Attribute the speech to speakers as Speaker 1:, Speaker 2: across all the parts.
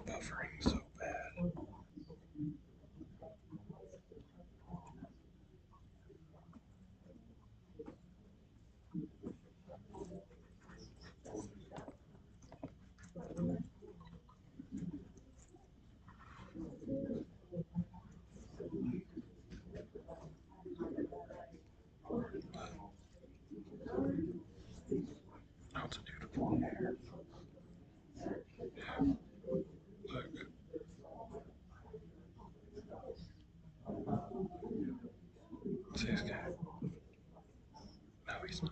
Speaker 1: Buffering so bad. Now it's a beautiful hair. Yeah, look. See this guy? No, he's not.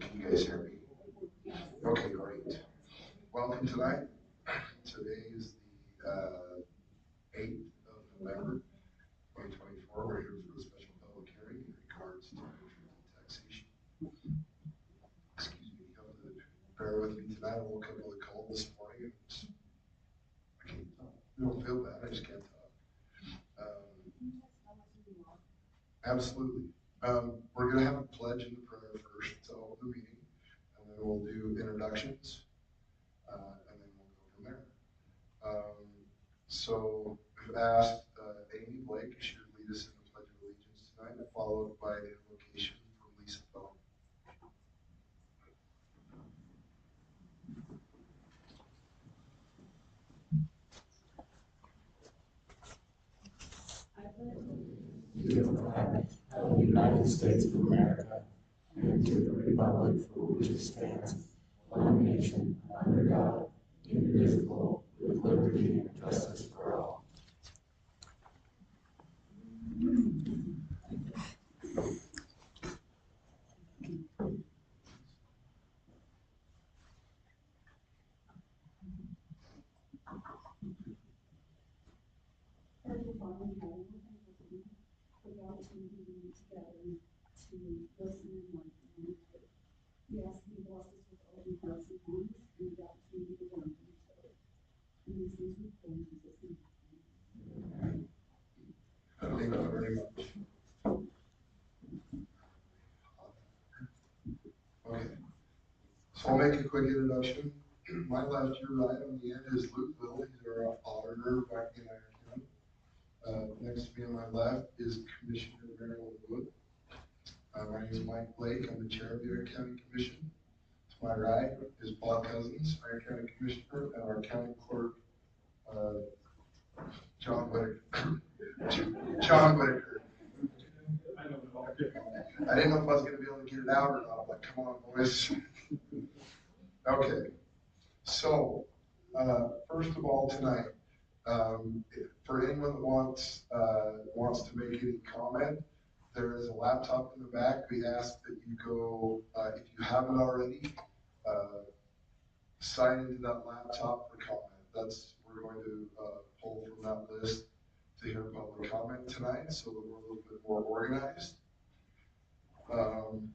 Speaker 2: Can you guys hear me? Okay, great. Welcome tonight. Today is the 8th of November, 2024. We're here for a special public hearing in regards to truth in taxation. Excuse me, you have to bear with me tonight. I woke up with a cold this morning and I can't talk. I don't feel bad, I just can't talk. Absolutely. We're going to have a pledge and a prayer first to open the meeting, and then we'll do introductions, and then we'll go from there. So we've asked Amy Blake, she would lead us in the Pledge of Allegiance tonight, followed by an invocation from Lisa Bell.
Speaker 3: To the flag of the United States of America and to the republic for which it stands, one nation, under God, indivisible, with liberty and justice for all.
Speaker 4: Heavenly Father in heaven, we thank you for the opportunity to be together to listen and learn from one another. We ask you to bless us with open hearts and minds and the opportunity to learn from each other. And these things we pray in Jesus' name.
Speaker 2: Thank you very much. Okay, so I'll make a quick introduction. My left, your right on the end is Luke Bill. He's our auditor back in Iron County. Next to me on my left is Commissioner Marilyn Wood. My name is Mike Blake. I'm the chair of the Iron County Commission. To my right is Bob Cousins, Iron County Commissioner, and our county clerk, John Whitaker. John Whitaker. I didn't know if I was going to be able to get it out or not. I'm like, come on, boys. Okay. So, first of all, tonight, for anyone that wants to make any comment, there is a laptop in the back. We ask that you go, if you haven't already, sign into that laptop for comment. We're going to pull from that list to hear public comment tonight, so that we're a little bit more organized. And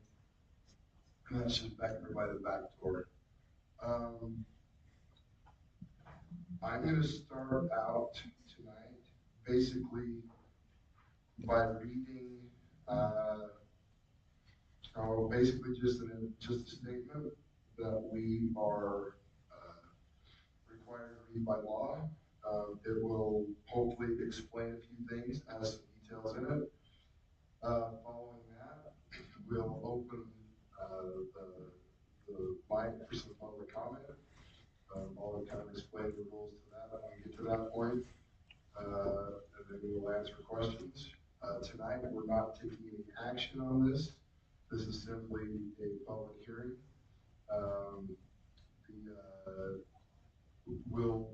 Speaker 2: that's just back there by the back door. I'm going to start out tonight basically by reading, basically just a statement that we are required to read by law. It will hopefully explain a few things, has some details in it. Following that, we'll open the mic for some public comment. I'll kind of explain the rules to that when we get to that point, and then we will answer questions. Tonight, we're not taking any action on this. This is simply a public hearing. We'll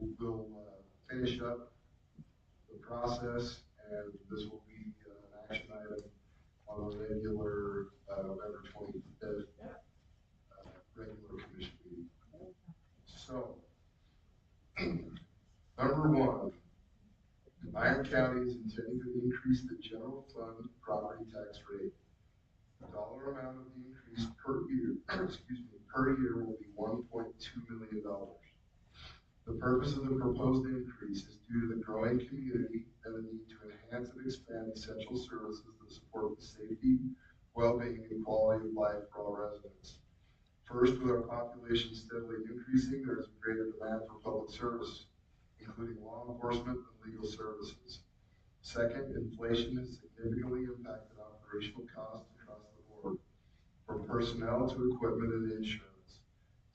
Speaker 2: finish up the process, and this will be an action item on the regular November 25th regular commission meeting. So, number one, Iron County is intending to increase the general fund property tax rate. The dollar amount of the increase per year, per year will be $1.2 million. The purpose of the proposed increase is due to the growing community and the need to enhance and expand essential services that support the safety, well-being, and quality of life for all residents. First, with our population steadily increasing, there is a greater demand for public service, including law enforcement and legal services. Second, inflation has significantly impacted operational costs across the board, from personnel to equipment and insurance.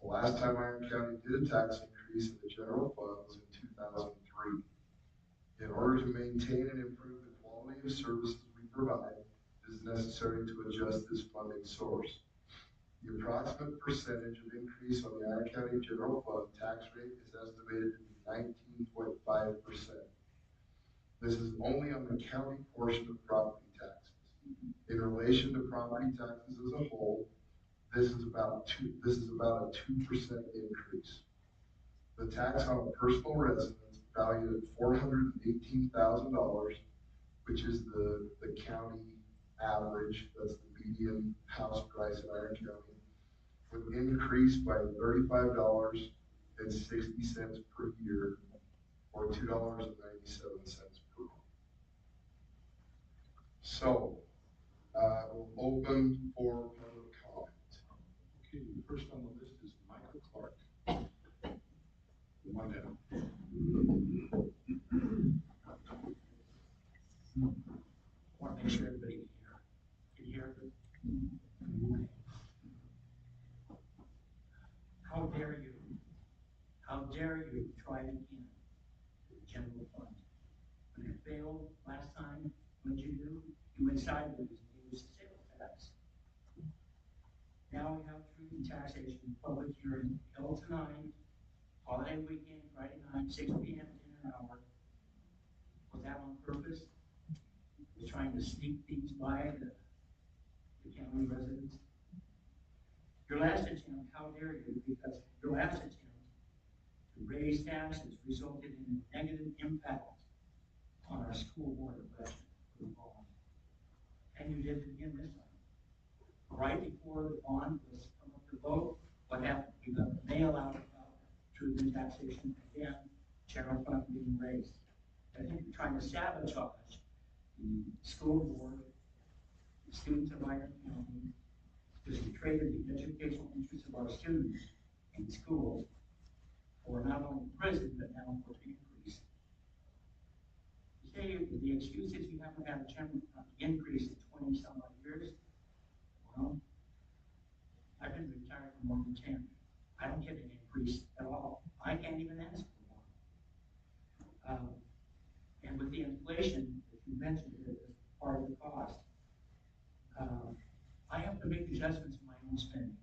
Speaker 2: The last time Iron County did a tax increase in the general fund was in 2003. In order to maintain and improve the quality of services we provide, it is necessary to adjust this funding source. The approximate percentage of increase on the Iron County General Fund tax rate is estimated to be 19.5%. This is only on the county portion of property taxes. In relation to property taxes as a whole, this is about a 2% increase. The tax on a personal residence valued at $418,000, which is the county average, that's the median house price in Iron County, would increase by $35.60 per year, or $2.97 per month. So, we'll open for public comment. Okay, first on the list is Michael Clark. Come on down.
Speaker 5: I want to make sure everybody can hear. How dare you? How dare you try again to the general fund? When it failed last time, what did you do? You went sideways and gave us a sales tax. Now we have truth and taxation, public hearing, held tonight, holiday weekend, Friday night, 6 p.m. dinner hour. Was that on purpose? Was trying to sneak things by the county residents? Your last attempt, how dare you, because your last attempt to raise taxes resulted in a negative impact on our school board election for the bond. And you did it again this time. Right before the bond was come up to vote, what happened? You got the mail out about truth and taxation again, general fund being raised. I think you're trying to sabotage the school board, the students of Iron County, because you traded the educational interests of our students in schools for not only prison, but now for increase. You say the excuse is you haven't had a general increase in 20 some odd years. Well, I've been retired for more than 10. I don't get an increase at all. I can't even ask for one. And with the inflation that you mentioned as part of the cost, I have to make adjustments in my own spending.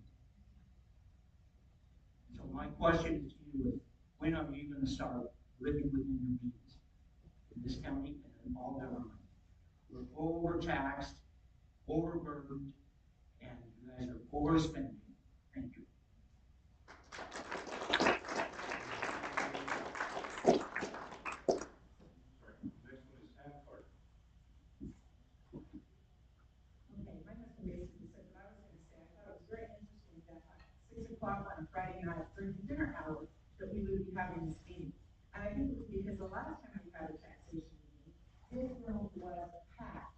Speaker 5: So my question to you is, when are you going to start living within your means in this county and in all government? We're overtaxed, overburdened, and you guys are overspending. Thank you.
Speaker 2: Next one is Hannah Clark.
Speaker 6: Okay, my husband basically said what I was gonna say. I thought it was very interesting that at 6 o'clock on a Friday night during the dinner hour, that we would be having this meeting. And I think it was because the last time we had a taxation meeting, this room was packed.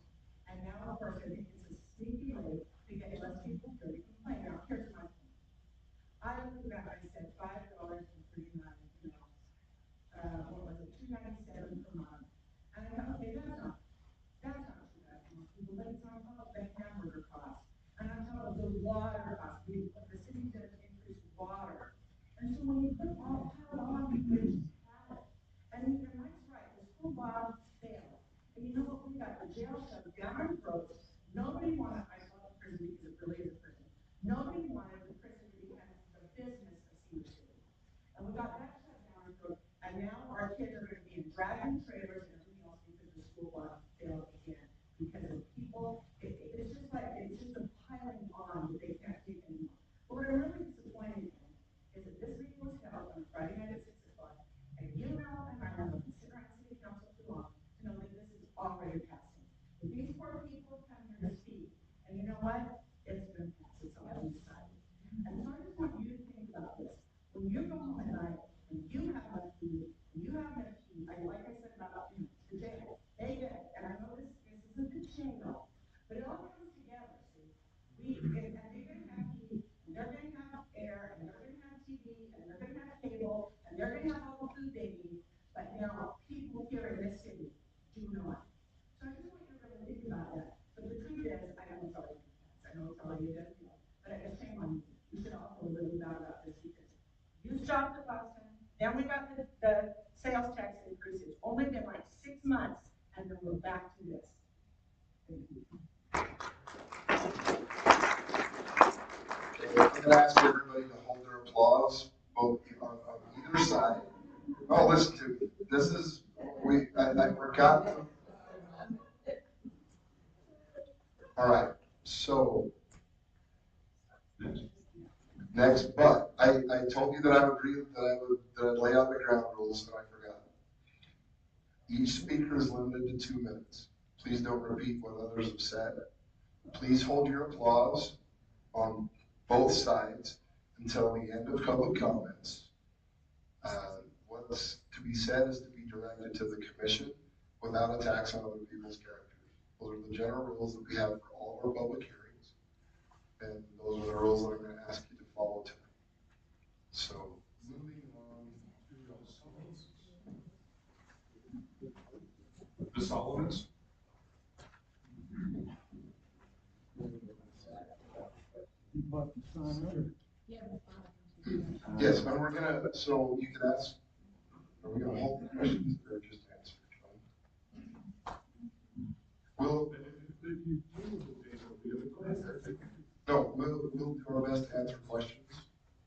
Speaker 6: And now, of course, I think it's a sneaky way to get less people to complain. Now, here's my point. I looked at that, I said $5.39, what was it, $2.97 per month. And I thought, okay, that's not too bad for most people, but it's on top of the hamburger cost, and on top of the water cost. The city did increase water. And so when you put all that on, you just have it. And Mike's right, the school bond failed. And you know what, we got the jail shut down our throats. Nobody wanted, I saw the prison because it really is a prison. Nobody wanted the prison to become the business of Cedar City. And we got that shut down our throats, and now our kids are going to be in dragging trailers and everything else because the school bond failed again. Because of people, it's just a piling on that they can't take anymore. But what I'm really disappointed in is that this meeting was held on Friday night at 6 o'clock, and you know, and I haven't been sitting around city council too long to know that this is already passing. If these poor people come here to speak, and you know what? It's been passed, it's already decided. And so I just want you to think about this. When you go home at night, and you have enough food, and you have enough tea, like I said about the jail, they get it. And I know this is a big shingle, but it all comes together, see? And they're gonna have heat, and they're gonna have air, and they're gonna have TV, and they're gonna have cable, and they're gonna have all the food they need, but now people here in this city do not. So I just want you to really think about that. But the truth is, I know it's already passed, I know it's already done, but I just shame on you. You should all feel really bad about this because you stopped it last time, then we got the sales tax increase. It's only been like 6 months, and then we're back to this. Thank you.
Speaker 2: Okay, I'm gonna ask everybody to hold their applause, both on either side. Oh, listen to me. This is, I forgot to. All right, so. Next, but I told you that I would lay out the ground rules, and I forgot. Each speaker is limited to 2 minutes. Please don't repeat what others have said. Please hold your applause on both sides until the end of public comments. What's to be said is to be directed to the commission without attacks on other people's characters. Those are the general rules that we have for all of our public hearings. And those are the rules that I'm going to ask you to follow tonight. So, moving on to
Speaker 7: The Solomons?
Speaker 2: yes, and we're gonna, so you can ask, are we gonna hold the questions or just answer? We'll, no, we'll do our best to answer questions.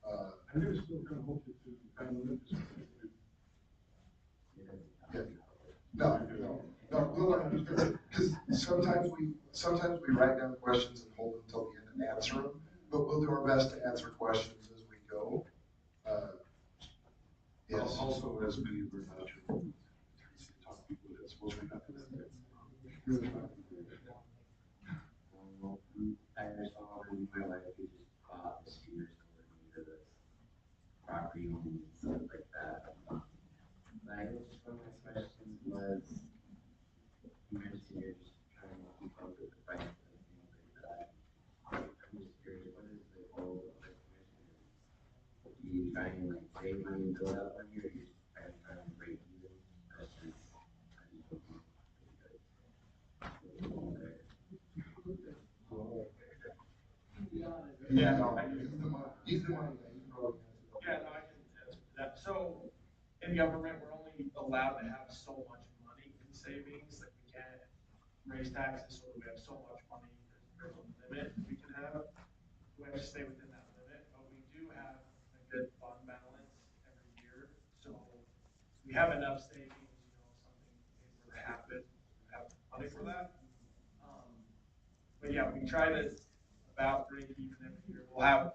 Speaker 7: I think it's still kind of hope to kind of limit this.
Speaker 2: Yeah. No, we'll, because sometimes we write down questions and hold them until the end and answer them, but we'll do our best to answer questions as we go. Yes.
Speaker 7: Also, as many of our talk people, it's we'll try not to.
Speaker 3: I just saw in my life, we just bought this year, so we're into this property and stuff like that. But I guess just one of my questions was, you mentioned you're just trying to keep up with the price and things like that. I'm just curious, what is the goal of the commission? Do you try and like save money and build up money, or you just try and break even? That's just, I just don't know.
Speaker 5: Yeah,
Speaker 2: No,
Speaker 5: I can-
Speaker 2: he's the one, yeah, you probably answer
Speaker 5: Yeah, no, I can answer that. So in government, we're only allowed to have so much money in savings, like we can't raise taxes, so we have so much money, there's a limit we can have. We have to stay within that limit, but we do have a good fund balance every year, so we have enough savings, something were to happen, we have money for that. But yeah, we try to about break even every year. We'll have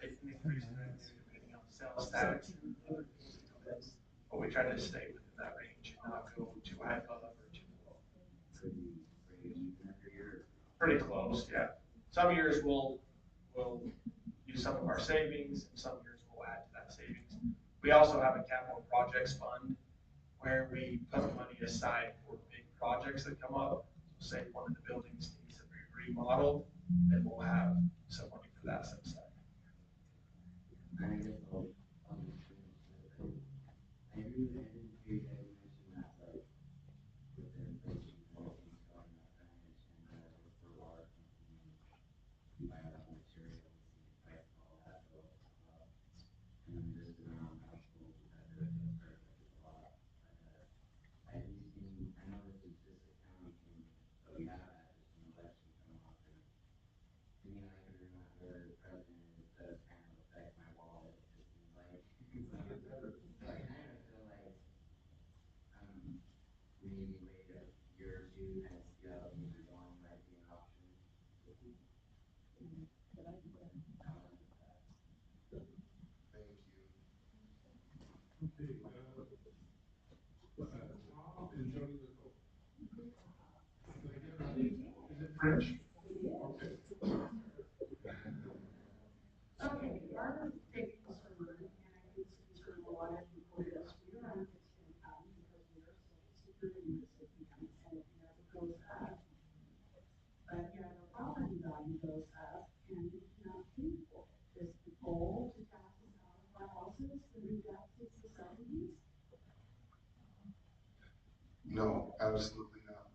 Speaker 5: an increase in revenue depending on sales tax and other things that come in. But we try to stay within that range and not go too high above or too low. Pretty close, yeah. Some years we'll use some of our savings, and some years we'll add to that savings. We also have a capital projects fund where we put money aside for big projects that come up. Say one of the buildings needs to be remodeled, then we'll have some money for that set aside.
Speaker 3: I guess I'll I agree with Andrew, you guys mentioned that, like, with the inflation, everything's going up, and I understand that, like, for a lot of companies, you buy a lot of materials, and the price of all that goes up. And then just around households, that does start with a lot. I do see, I know this is just a county thing, but we have had just an election come up, and to me, like, every time I heard the president, it does kind of affect my wallet, it seems like. So I kind of feel like, maybe wait a year or two, kind of see how things are going, might be an option.
Speaker 2: Thank you.
Speaker 7: Okay, Tom and Jody the cook. Is it French? Okay.
Speaker 4: Okay, our big concern, and I think it's a concern of a lot of people, is we are on fixed income because we are social security recipients, and it never goes up. But yet our property value goes up, and we cannot pay for it. Is the goal to tax us out of our houses that we got since the 70s?
Speaker 2: No, absolutely not.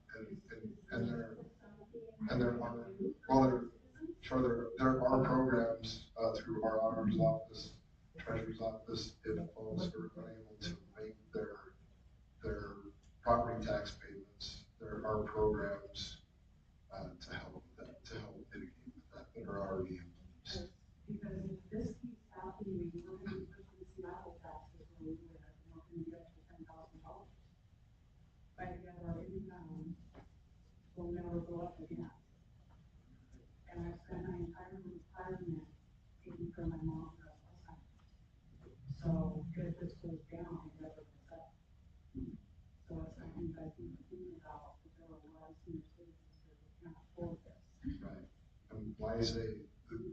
Speaker 2: And there are, well, there are programs, through our auditor's office, treasurer's office, if folks are unable to make their property tax payments, there are programs, to help with that, to help mitigate with that are already in place.
Speaker 4: Because if this keeps happening, we're gonna be pushing Seattle taxes where we live, and we're gonna be up to $10,000. But yet our income will never go up again. And I spent my entire retirement taking care of my mom who has Alzheimer's. So if this goes down, it never goes up. So it's something you guys need to think about, because there are a lot of senior citizens that can't afford this.
Speaker 2: Right. And like I say, we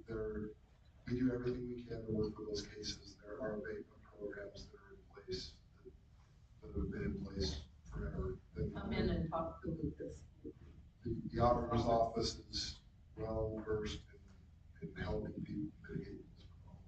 Speaker 2: do everything we can to work with those cases. There are abatement programs that are in place, that have been in place forever.
Speaker 6: Come in and talk to Lucas.
Speaker 2: The auditor's office is well versed in helping people mitigate this problem.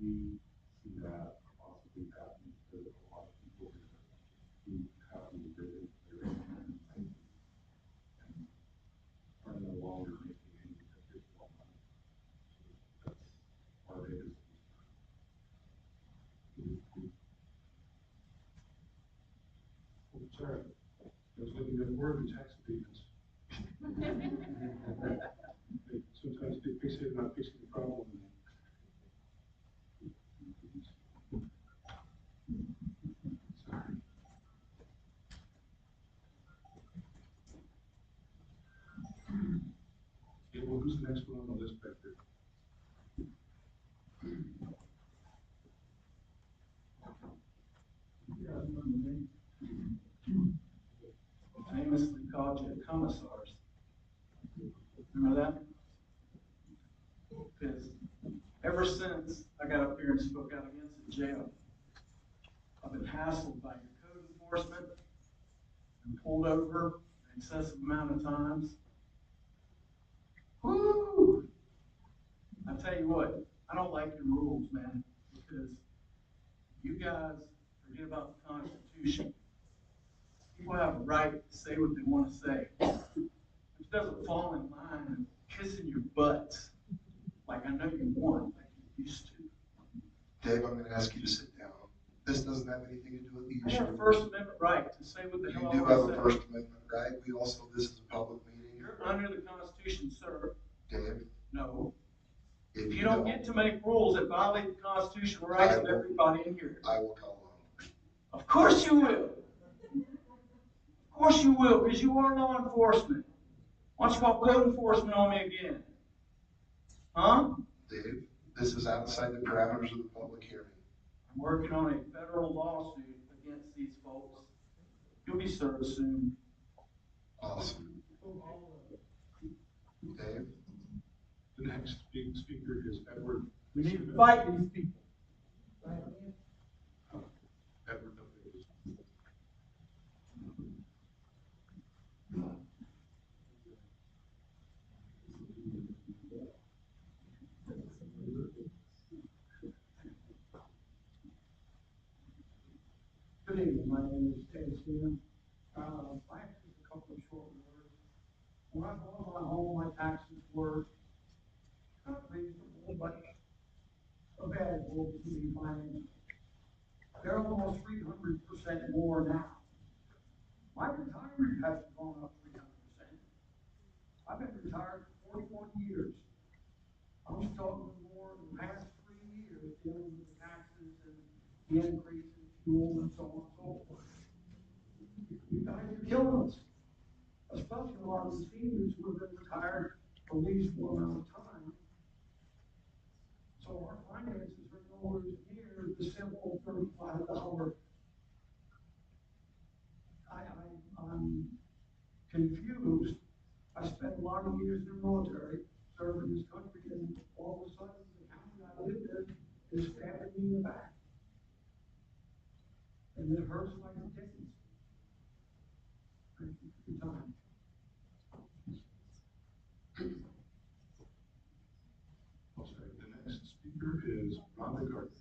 Speaker 7: we see that possibly happening to a lot of people who have the ability to and are no longer making any additional money. That's our biggest concern.
Speaker 8: Sorry, I was looking at where the tax abatements. Sometimes they fix it, not fixing the problem. Sorry. Okay, well, who's the next one on the list back there?
Speaker 5: Yeah, I remember me. Famously called you commissars. Remember that? Because ever since I got up here and spoke out against the jail, I've been hassled by your code enforcement and pulled over an excessive amount of times. Woo! I tell you what, I don't like your rules, man, because you guys forget about the Constitution. People have a right to say what they want to say. Which doesn't fall in line with kissing your butts like I know you want, like you used to.
Speaker 2: Dave, I'm gonna ask you to sit down. This doesn't have anything to do with the
Speaker 5: I
Speaker 2: issue.
Speaker 5: have a First Amendment right to say what the
Speaker 2: You
Speaker 5: hell I
Speaker 2: do
Speaker 5: want
Speaker 2: have
Speaker 5: to
Speaker 2: a
Speaker 5: say.
Speaker 2: First Amendment right. We also, this is a public meeting.
Speaker 5: You're under the Constitution, sir.
Speaker 2: Dave,
Speaker 5: No.
Speaker 2: if
Speaker 5: You don't get to make rules that violate the constitutional rights of everybody in here.
Speaker 2: I will call on.
Speaker 5: Of course you will. Of course you will, because you are law enforcement. Why don't you call code enforcement on me again? Huh?
Speaker 2: Dave, this is outside the parameters of the public hearing.
Speaker 5: I'm working on a federal lawsuit against these folks. You'll be served soon.
Speaker 2: Awesome. Dave?
Speaker 8: The next speaker is Edward.
Speaker 5: We need to fight these people.
Speaker 8: Edward W.
Speaker 9: Good evening, my name is Ted Stevens. I have just a couple of short words. When I bought my home, my taxes were not reasonable, but available to me financially. They're almost 300% more now. My retirement hasn't gone up 300%. I've been retired for 41 years. I'm struggling more in the past 3 years dealing with the taxes and the increase in fuel and so on and so forth. You guys are killing us, especially a lot of the seniors who have been retired for at least one amount of time. So our finances are nowhere near the simple $35. I'm confused. I spent a lot of years in the military, serving this country, and all of a sudden, the county I live in is stabbing me in the back. And it hurts like a dickens. Thank you for your time.
Speaker 8: Okay, the next speaker is Rhonda Gardner.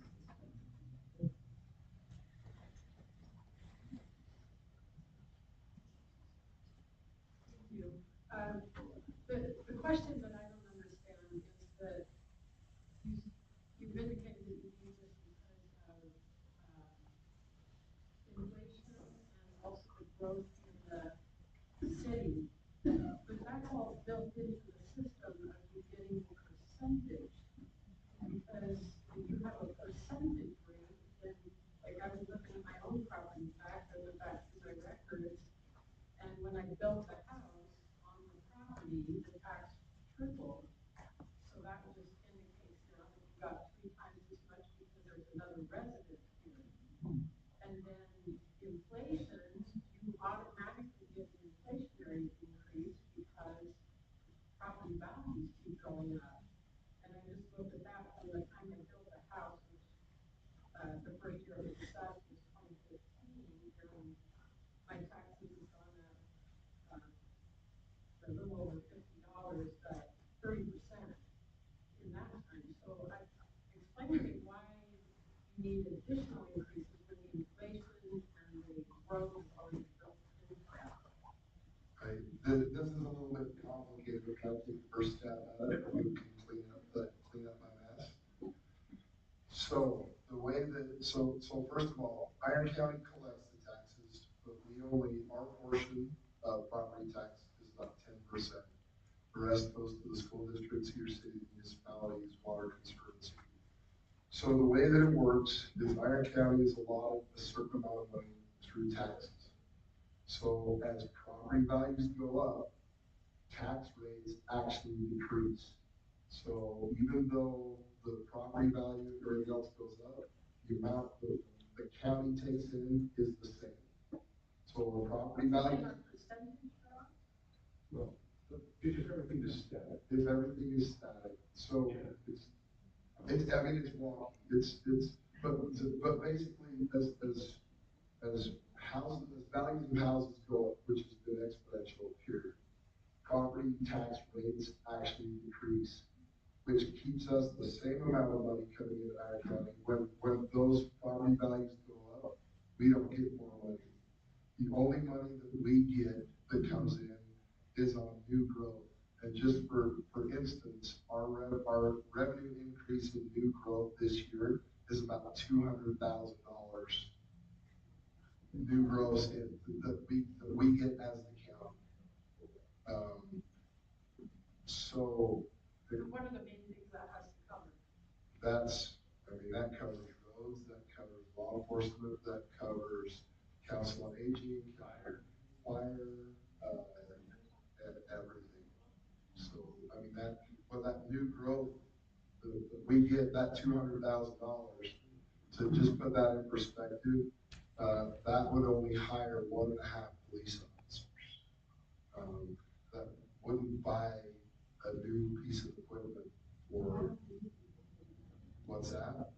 Speaker 4: The question that I don't understand is that you've indicated that you need this because of inflation and also the growth in the city. But that's all built into the system of you getting a percentage. Because if you have a percentage rate, then, like I was looking at my own property tax, I went back to my records, and when I built the house on the property, the tax tripled. So that just indicates now that you got 3 times as much because there's another resident here. And then inflation, you automatically get an inflationary increase because property values keep going up. And I just looked at that from the time I built the house, which the first year it was assessed was 2015, and my taxes have gone up a little over $50, but 30% in that time. So explain to me why
Speaker 6: need additional increases when the inflation and the growth is already built into that.
Speaker 2: This is a little bit complicated, but can I take the first step at it, and you can clean up my mess? So the way that, so first of all, Iron County collects the taxes, but our portion of property tax is about 10%. The rest goes to the school districts, your city, municipalities, water conservancy. So the way that it works is Iron County is allotted a certain amount of money through taxes. So as property values go up, tax rates actually decrease. So even though the property value or everything else goes up, the amount that the county takes in is the same. So the property value,
Speaker 8: Well, if everything is static.
Speaker 2: if everything is static, so I mean, it's wonky. But basically, as houses, as values of houses go up, which has been exponential here, property tax rates actually decrease, which keeps us the same amount of money coming into our county. When those property values go up, we don't get more money. The only money that we get that comes in is on new growth. And just for instance, our revenue increase in new growth this year is about $200,000. New growth that we get as the county. So
Speaker 6: What are the main things that has to cover?
Speaker 2: That covers roads, that covers law enforcement, that covers council on aging, fire, and everything. So, that new growth, we get that $200,000, to just put that in perspective, that would only hire 1.5 police officers. That wouldn't buy a new piece of equipment for, what's that?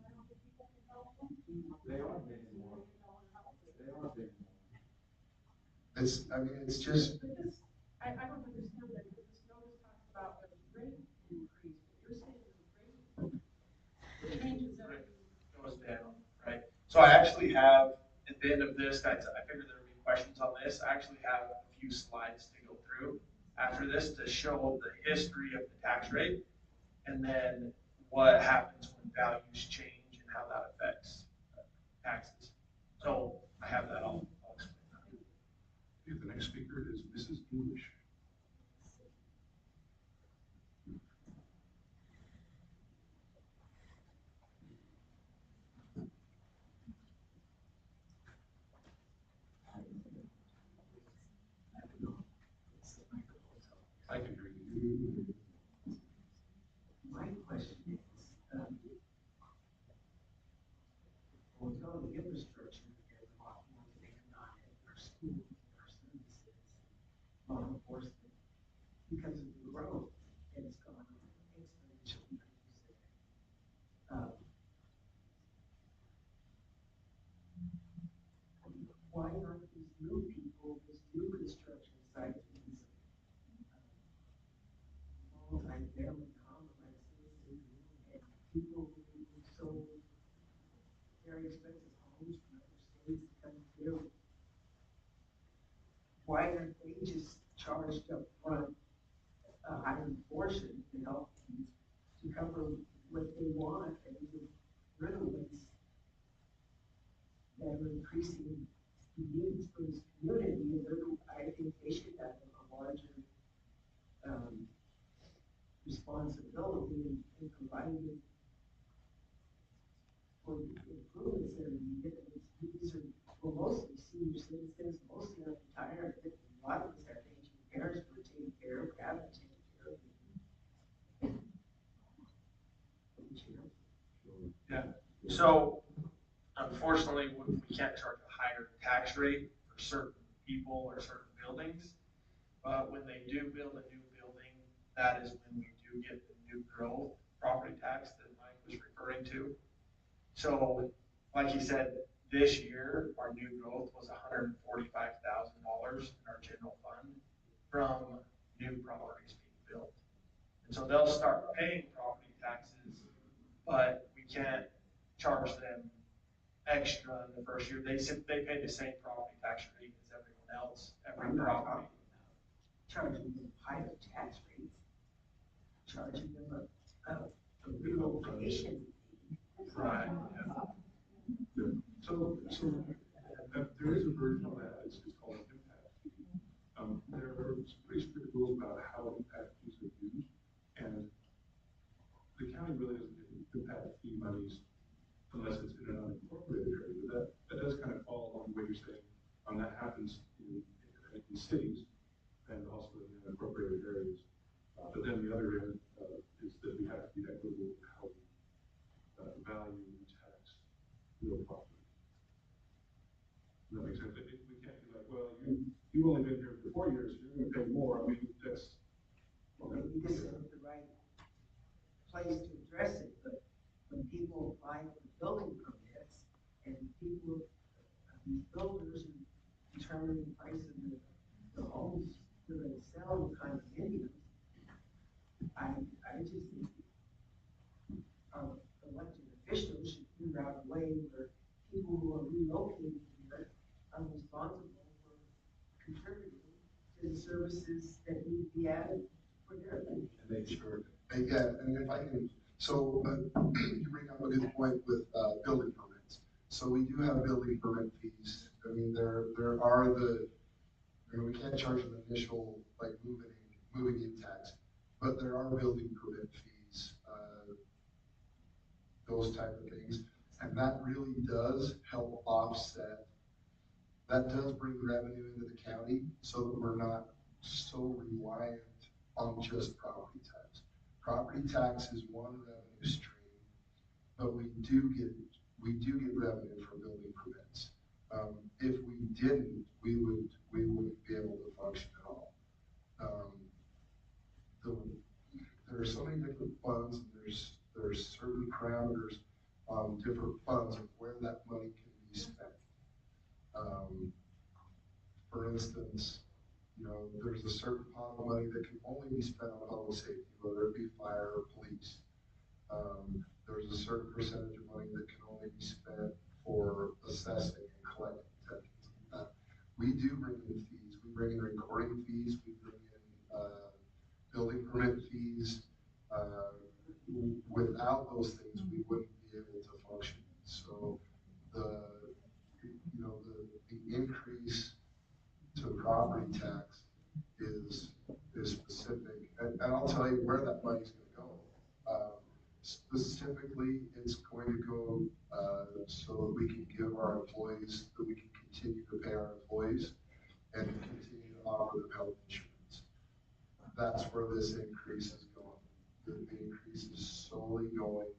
Speaker 8: They are paying more. They are paying more.
Speaker 2: It's just,
Speaker 6: I don't understand that, because this notice talks about the rate increase, but you're saying the rate changes everything.
Speaker 10: Goes down, right? So I actually have, at the end of this, I figured there would be questions on this. I actually have a few slides to go through after this to show the history of the tax rate, and then what happens when values change and how that affects taxes. So I have that all. I'll explain that.
Speaker 8: Okay, the next speaker is Mrs. English. I can hear you.
Speaker 5: My question is, when we go to the infrastructure, there's a lot more that they cannot have our school, our services, law enforcement, because of the growth that has gone on exponentially, like you said. Why aren't these new people, these new construction sites, these multi-family complexes, and people who sold very expensive homes from other states to come here? Why aren't they just charged up front a higher portion, to cover what they want, and the riddlements that are increasing the needs for this community? And I think they should have a larger responsibility in providing for the improvements that are needed. These are, well, mostly senior citizens, mostly are retired, but a lot of us have aging parents who are taken care of, haven't taken care of.
Speaker 10: Yeah. So unfortunately, we can't charge a higher tax rate for certain people or certain buildings. But when they do build a new building, that is when we do get the new growth property tax that Mike was referring to. So, like he said, this year, our new growth was $145,000 in our general fund from new properties being built. And so they'll start paying property taxes, but we can't charge them extra in the first year. They pay the same property tax rate as everyone else, every
Speaker 6: I'm not
Speaker 10: property.
Speaker 6: talking about charging them higher tax rates, charging them a relocation.
Speaker 10: Right.
Speaker 7: So, there is a version of that, it's called impact fee. There are some pretty strict rules about how impact fees are used, and the county really doesn't get impact fee monies unless it's in an unincorporated area, but that does kind of fall along what you're saying, that happens in cities and also in unincorporated areas. But then the other end, is that we have to be equitable in how we, value and tax real property. Does that make sense? We can't be like, well, you've only been here for 4 years, so you're gonna pay more. I mean, that's.
Speaker 6: Maybe this isn't the right place to address it, but when people apply for building permits and people, these builders determine the price of the homes they're gonna sell in condominiums, I just think elected officials should figure out a way where people who are relocating here are responsible for contributing to the services that need to be added for their life.
Speaker 2: And they sure, yeah, and if I can, so you bring up a good point with building permits. So we do have building permit fees. I mean, there are we can't charge an initial, like, moving in tax, but there are building permit fees, those type of things. And that really does help offset, that does bring revenue into the county so that we're not so reliant on just property tax. Property tax is one revenue stream, but we do get revenue from building permits. If we didn't, we wouldn't be able to function at all. There are so many different funds, and there's certain parameters on different funds of where that money can be spent. For instance, there's a certain pot of money that can only be spent on public safety, whether it be fire or police. There's a certain percentage of money that can only be spent for assessing and collecting. We do bring in fees. We bring in recording fees. We bring in building permit fees. Without those things, we wouldn't be able to function. So the increase to property tax is specific, and I'll tell you where that money's going to go. Specifically, it's going to go so that we can give our employees, that we can continue to pay our employees and continue to offer them health insurance. That's where this increase is going. The increase is solely going.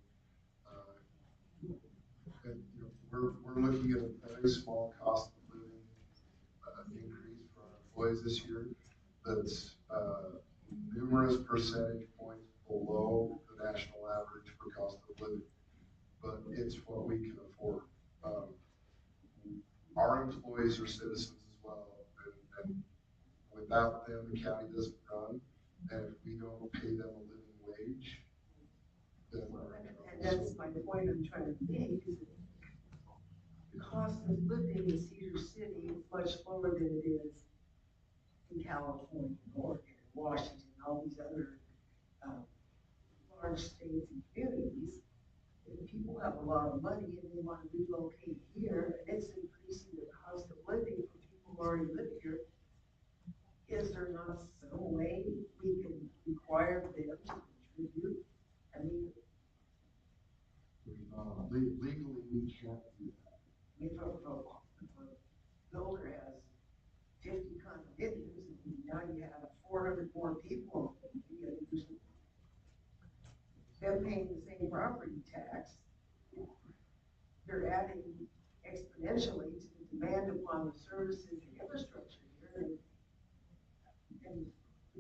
Speaker 2: And, we're looking at a very small cost of living increase for our employees this year that's numerous percentage points below the national average for cost of living, but it's what we can afford. Our employees are citizens as well, and without them, the county doesn't run, and if we don't pay them a living wage, then we're in trouble.
Speaker 6: And that's my point I'm trying to make, is that the cost of living in Cedar City is much lower than it is in California, Oregon, Washington, all these other large states and communities. And people have a lot of money and they want to relocate here, and it's increasing the cost of living for people who already live here. Is there not some way we can require them to contribute? I mean,
Speaker 2: Legally, we can't do that.
Speaker 6: if a builder has 50 condominiums, and now you have 400 more people, you gotta do something. They're paying the same property tax. They're adding exponentially to the demand upon the services and infrastructure here. And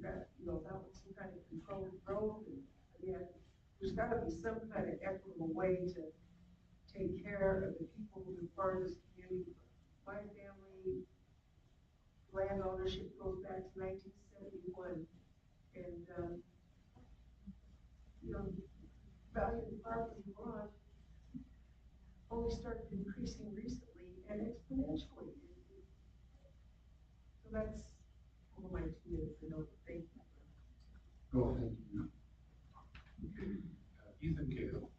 Speaker 6: that, that was some kind of controlled growth. And there's got to be some kind of equitable way to take care of the people who are part of this community. My family land ownership goes back to 1971. And, value of the property was only started increasing recently and exponentially. So that's all my 2 minutes, I don't think.
Speaker 2: Go, thank you.
Speaker 7: Okay, Ethan Gale.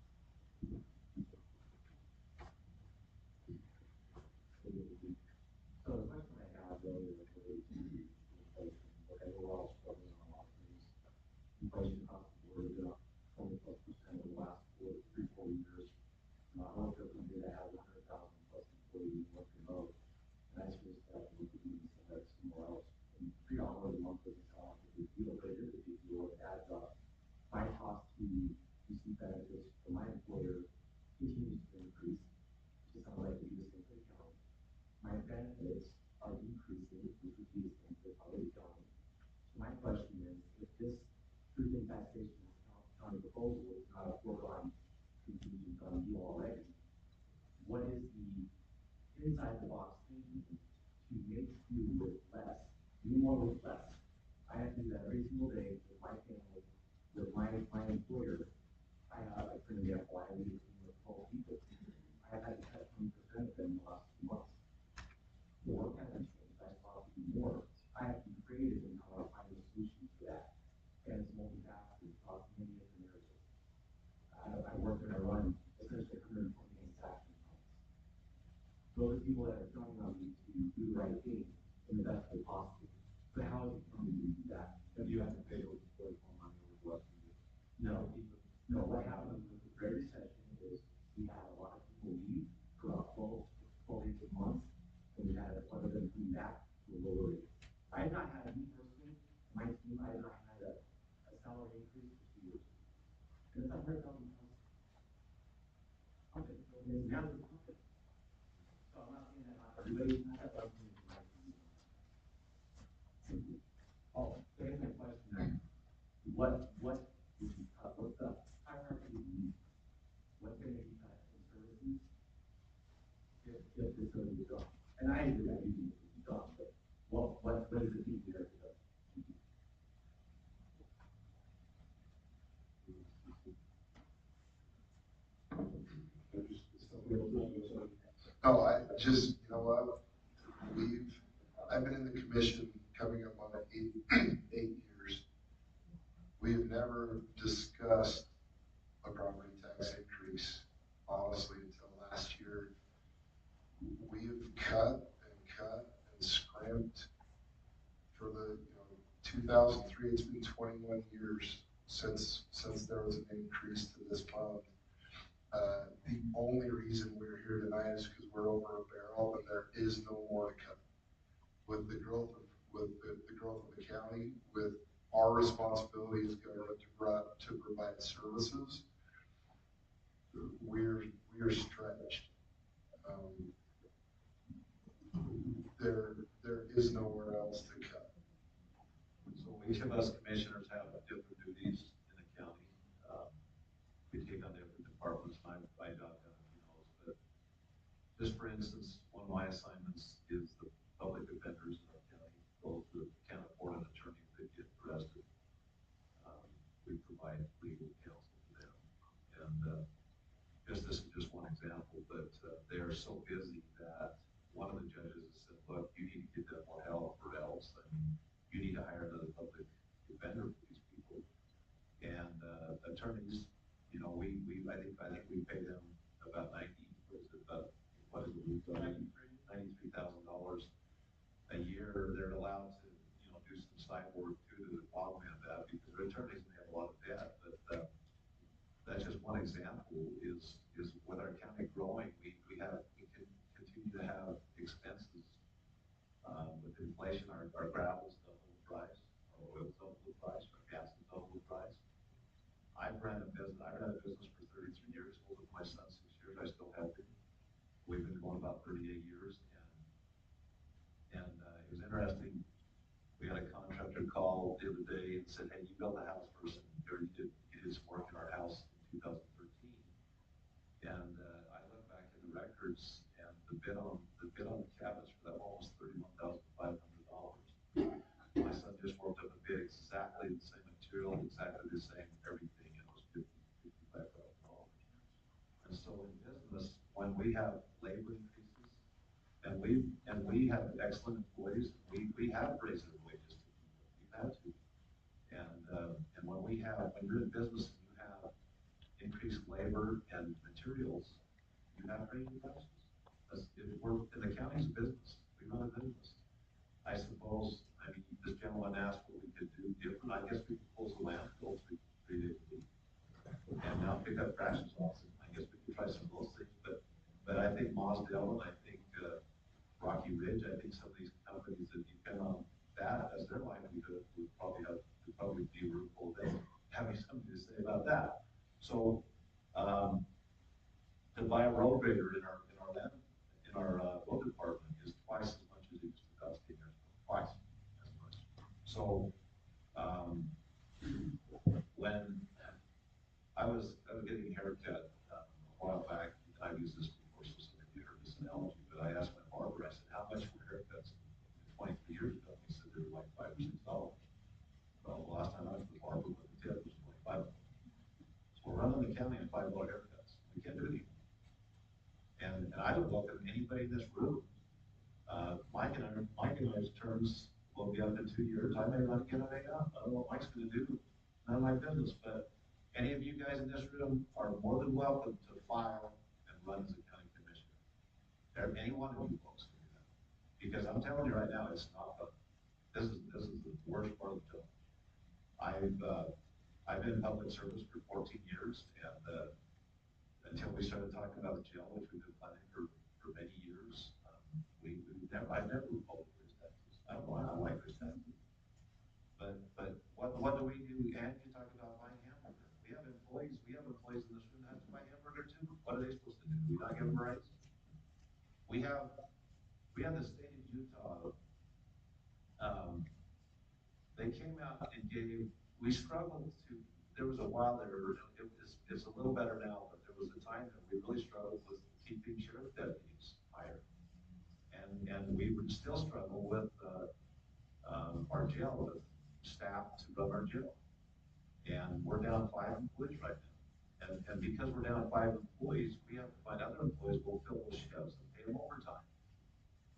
Speaker 3: So the question I have really is related to inflation. Okay, we're all struggling on a lot of things. Inflation across the board is up 20+% over the last 4 years. I don't feel company that has 100,000 plus employees working remote. And that's just that we could even send that somewhere else. And $3 a month doesn't sound like a big deal, but it is a big deal. It adds up. My cost to receive benefits from my employer continues to increase. It sounds like the biggest thing for the county. My benefits are decreasing, which would be the same for public county. So my question is, if this truth in taxation county proposal is not a foregone conclusion done deal already, what is the inside the box thinking to make do with less, do more with less? I have to do that every single day with my family, with my employer. I have a pretty example, I lead a team of 12 people. I have had to cut 20% of them in the last 2 months. The work hasn't changed, I thought to do more. I have to be creative in how I find a solution to that. And it's multifaceted across many different areas. I work and I run essentially 120 manufacturing plants. Those are people that are counting on me to do the right thing in the best way possible. But how is it going to do that? If you have to pay those employees more money over the last year? No, what happens with the Great Recession is we had a lot of people leave for about 12 18 months, and we had a lot of them coming back to a lower rate. I have not had, me personally, my team, I have not had a salary increase for 2 years. And it's not very common. Okay, so now it's okay. So I'm not saying that not everybody's not that, but I'm saying my team. Oh, so here's my question then. What would you cut? What's the hierarchy of needs? What's going to be cut in services if facility is gone? And I agree that you need to be gone, but what is the key here to go?
Speaker 2: No, I just, you know what, I've been in the commission coming up on 8 years. We have never discussed a property tax increase, honestly, until last year. We have cut and scrimped for the, 2003, it's been 21 years since there was an increase to this fund. The only reason we're here tonight is because we're over a barrel and there is no more to cut. With the growth of the county, with our responsibility as government to provide services, we're stretched. There is nowhere else to cut.
Speaker 11: So each of us commissioners have different duties in the county. We take on different departments. My job, knows, but just for instance, one of my assignments is the public defenders in our county. Those that can't afford an attorney that get arrested. We provide legal counsel to them. And this is just one example, but they are so busy that one of the judges has said, look, you need to get them more help or else. I mean, you need to hire another public defender for these people. And attorneys, I think we pay them about $93,000 a year. They're allowed to, do some side work too to augment that because their attorneys may have a lot of debt. But that's just one example. Is with our county growing, we can continue to have expenses. With inflation, our gravel's double the price, our oil's double the price, our gas is double the price. I've ran a business for 33 years, old with my son 6 years, I still have it. We've been going about 38 years, and it was interesting. We had a contractor call the other day and said, hey, you built a house for us, or you did some work in our house in 2013. And I look back at the records, and the bid on the cabinets for that home was $31,500. My son just worked up a bid exactly the same material, exactly the same everything, and it was $55,000. And so in business, when we we have labor increases, and we have excellent employees, we have raised their wages. We've had to. And when you're in business and you have increased labor and materials, you have to raise your prices. We're in the county's business. We run a business. I suppose, I mean, this gentleman asked what we could do different. I guess we could close the landfills 3 days a week. And now pick up trash as often. I guess we could try some of those things, but I think Mosdale and I think Rocky Ridge, I think some of these companies that depend on that as their livelihood would probably be rueful of them having something to say about that. So to buy a road grader in our road department is twice as much as it used to cost 10 years ago. Twice as much. So when I was getting a haircut a while back, I've used this before, so some of you heard this analogy, but I asked my barber, I said, how much were haircuts 23 years ago? He said they were like $5 or $6. Well, the last time I was the barber, what the tip was $25. So we're running the county on $5 haircuts. We can't do it anymore. And I don't welcome anybody in this room. Mike and I's terms will be up in 2 years. I may not get an A up. I don't know what Mike's gonna do. None of my business, but any of you guys in this room are more than welcome to file and run as a county commissioner. Any one of you folks can do that. Because I'm telling you right now, it's not fun. This is the worst part of the job. I've been in public service for 14 years, and until we started talking about the jail, which we've been planning for many years, I've never opposed raise taxes. I don't know, I like raise taxes. But what do we do? And you talk about buying hamburger. We have employees in this room that have to buy hamburger too. What are they supposed to do? We not give them rights? We have the state of Utah. They came out and we struggled there was a while there, it's a little better now, but there was a time that we really struggled with keeping sheriff deputies higher. And we would still struggle with our jail, with staff to run our jail. And we're down 5 employees right now. And because we're down 5 employees, we have to find other employees who will fill those shifts and pay them overtime.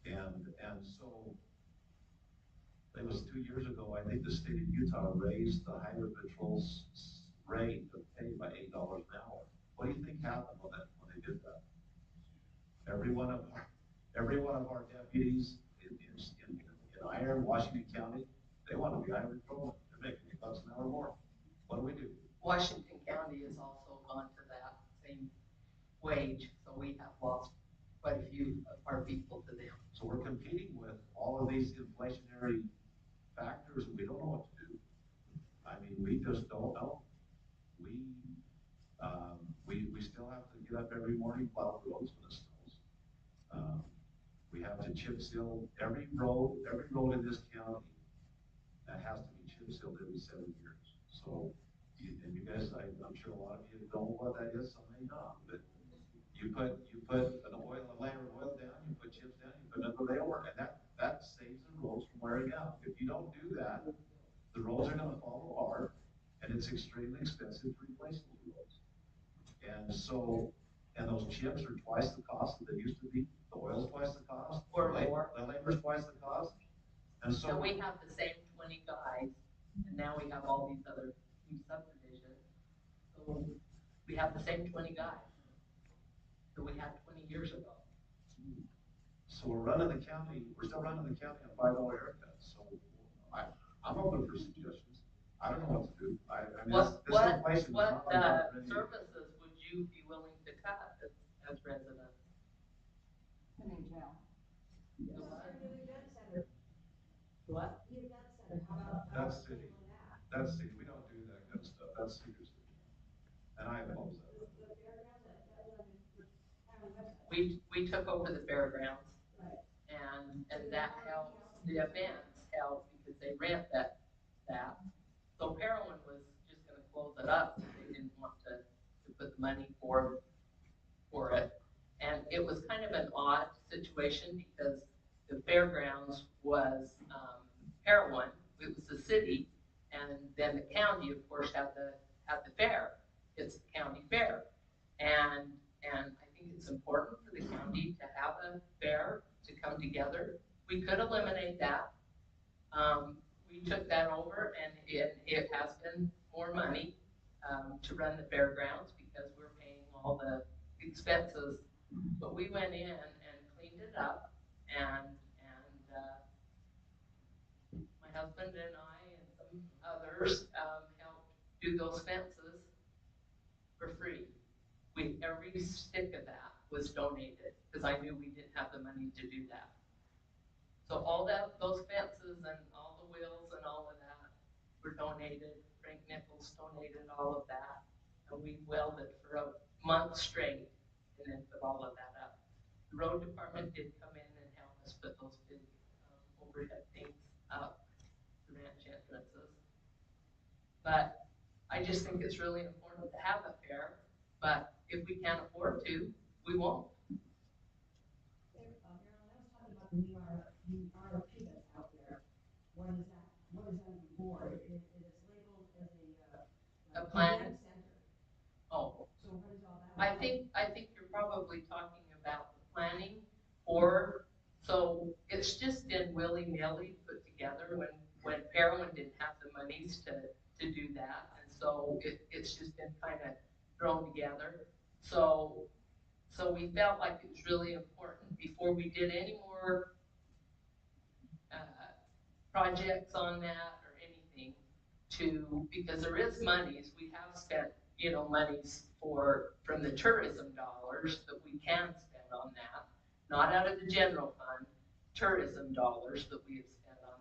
Speaker 11: And so it was 2 years ago, I think the state of Utah raised the highway patrol's rate of pay by $8 an hour. What do you think happened when they did that? Every one of our deputies in Iron, Washington County, they want to be highway patrolmen. They're making $8 an hour more. What do?
Speaker 12: Washington County has also gone to that same wage, so we have lost quite a few of our people to them.
Speaker 11: So we're competing with all of these inflationary factors, and we don't know what to do. I mean, we just don't know. We still have to get up every morning, plow the roads when it snows. We have to chip seal every road in this county that has to be chip sealed every 7 years. So, and you guys, I'm sure a lot of you don't know what that is, some may not, but you put a layer of oil down, you put chips down, you put another layer, and that saves the roads from wearing out. If you don't do that, the roads are gonna fall apart, and it's extremely expensive to replace those roads. And so, and those chips are twice the cost that they used to be. The oil's twice the cost.
Speaker 12: Or more.
Speaker 11: The labor's twice the cost. And so
Speaker 12: we have the same 20 guys, and now we have all these other new subdivisions. So we have the same 20 guys that we had 20 years ago.
Speaker 11: So we're still running the county on $5 haircuts. So I'm open for suggestions. I don't know what to do. I mean,
Speaker 12: What
Speaker 11: services
Speaker 12: would you be willing to cut as residents?
Speaker 6: The new jail.
Speaker 12: What?
Speaker 11: That's city. That's city. We don't do that kind of stuff. That's city. And I oppose that.
Speaker 12: We took over the fairgrounds, and that helps. The events help because they rent that. So Parowan was just going to close it up. They didn't want to put the money for it, and it was kind of an odd situation because the fairgrounds was Parowan. It was the city, and then the county, of course, had the fair. It's the county fair, and I think it's it's important for the county to have a fair to come together. We could eliminate that. We took that over and it has been more money, to run the fairgrounds because we're paying all the expenses. But we went in and cleaned it up and my husband and I and some others, helped do those fences for free. Every stick of that was donated because I knew we didn't have the money to do that. So all those fences and all the wheels and all of that were donated. Frank Nichols donated all of that. And we welded for a month straight and then put all of that up. The road department did come in and help us put those big overhead things up, the ranch entrances. But I just think it's really important to have a fair, but if we can't afford to, we won't.
Speaker 4: Marilyn, let's talk about the new RFP that's out there. What is that? What is that for? It is labeled as a
Speaker 12: plan?
Speaker 4: event center.
Speaker 12: Oh,
Speaker 4: So what is all that?
Speaker 12: I think you're probably talking about the planning, or, so it's just been willy-nilly put together when Parowan didn't have the monies to do that. And so it's just been kind of thrown together. So we felt like it was really important before we did any more projects on that or anything because there is monies, we have spent, monies from the tourism dollars that we can spend on that, not out of the general fund, tourism dollars that we have spent on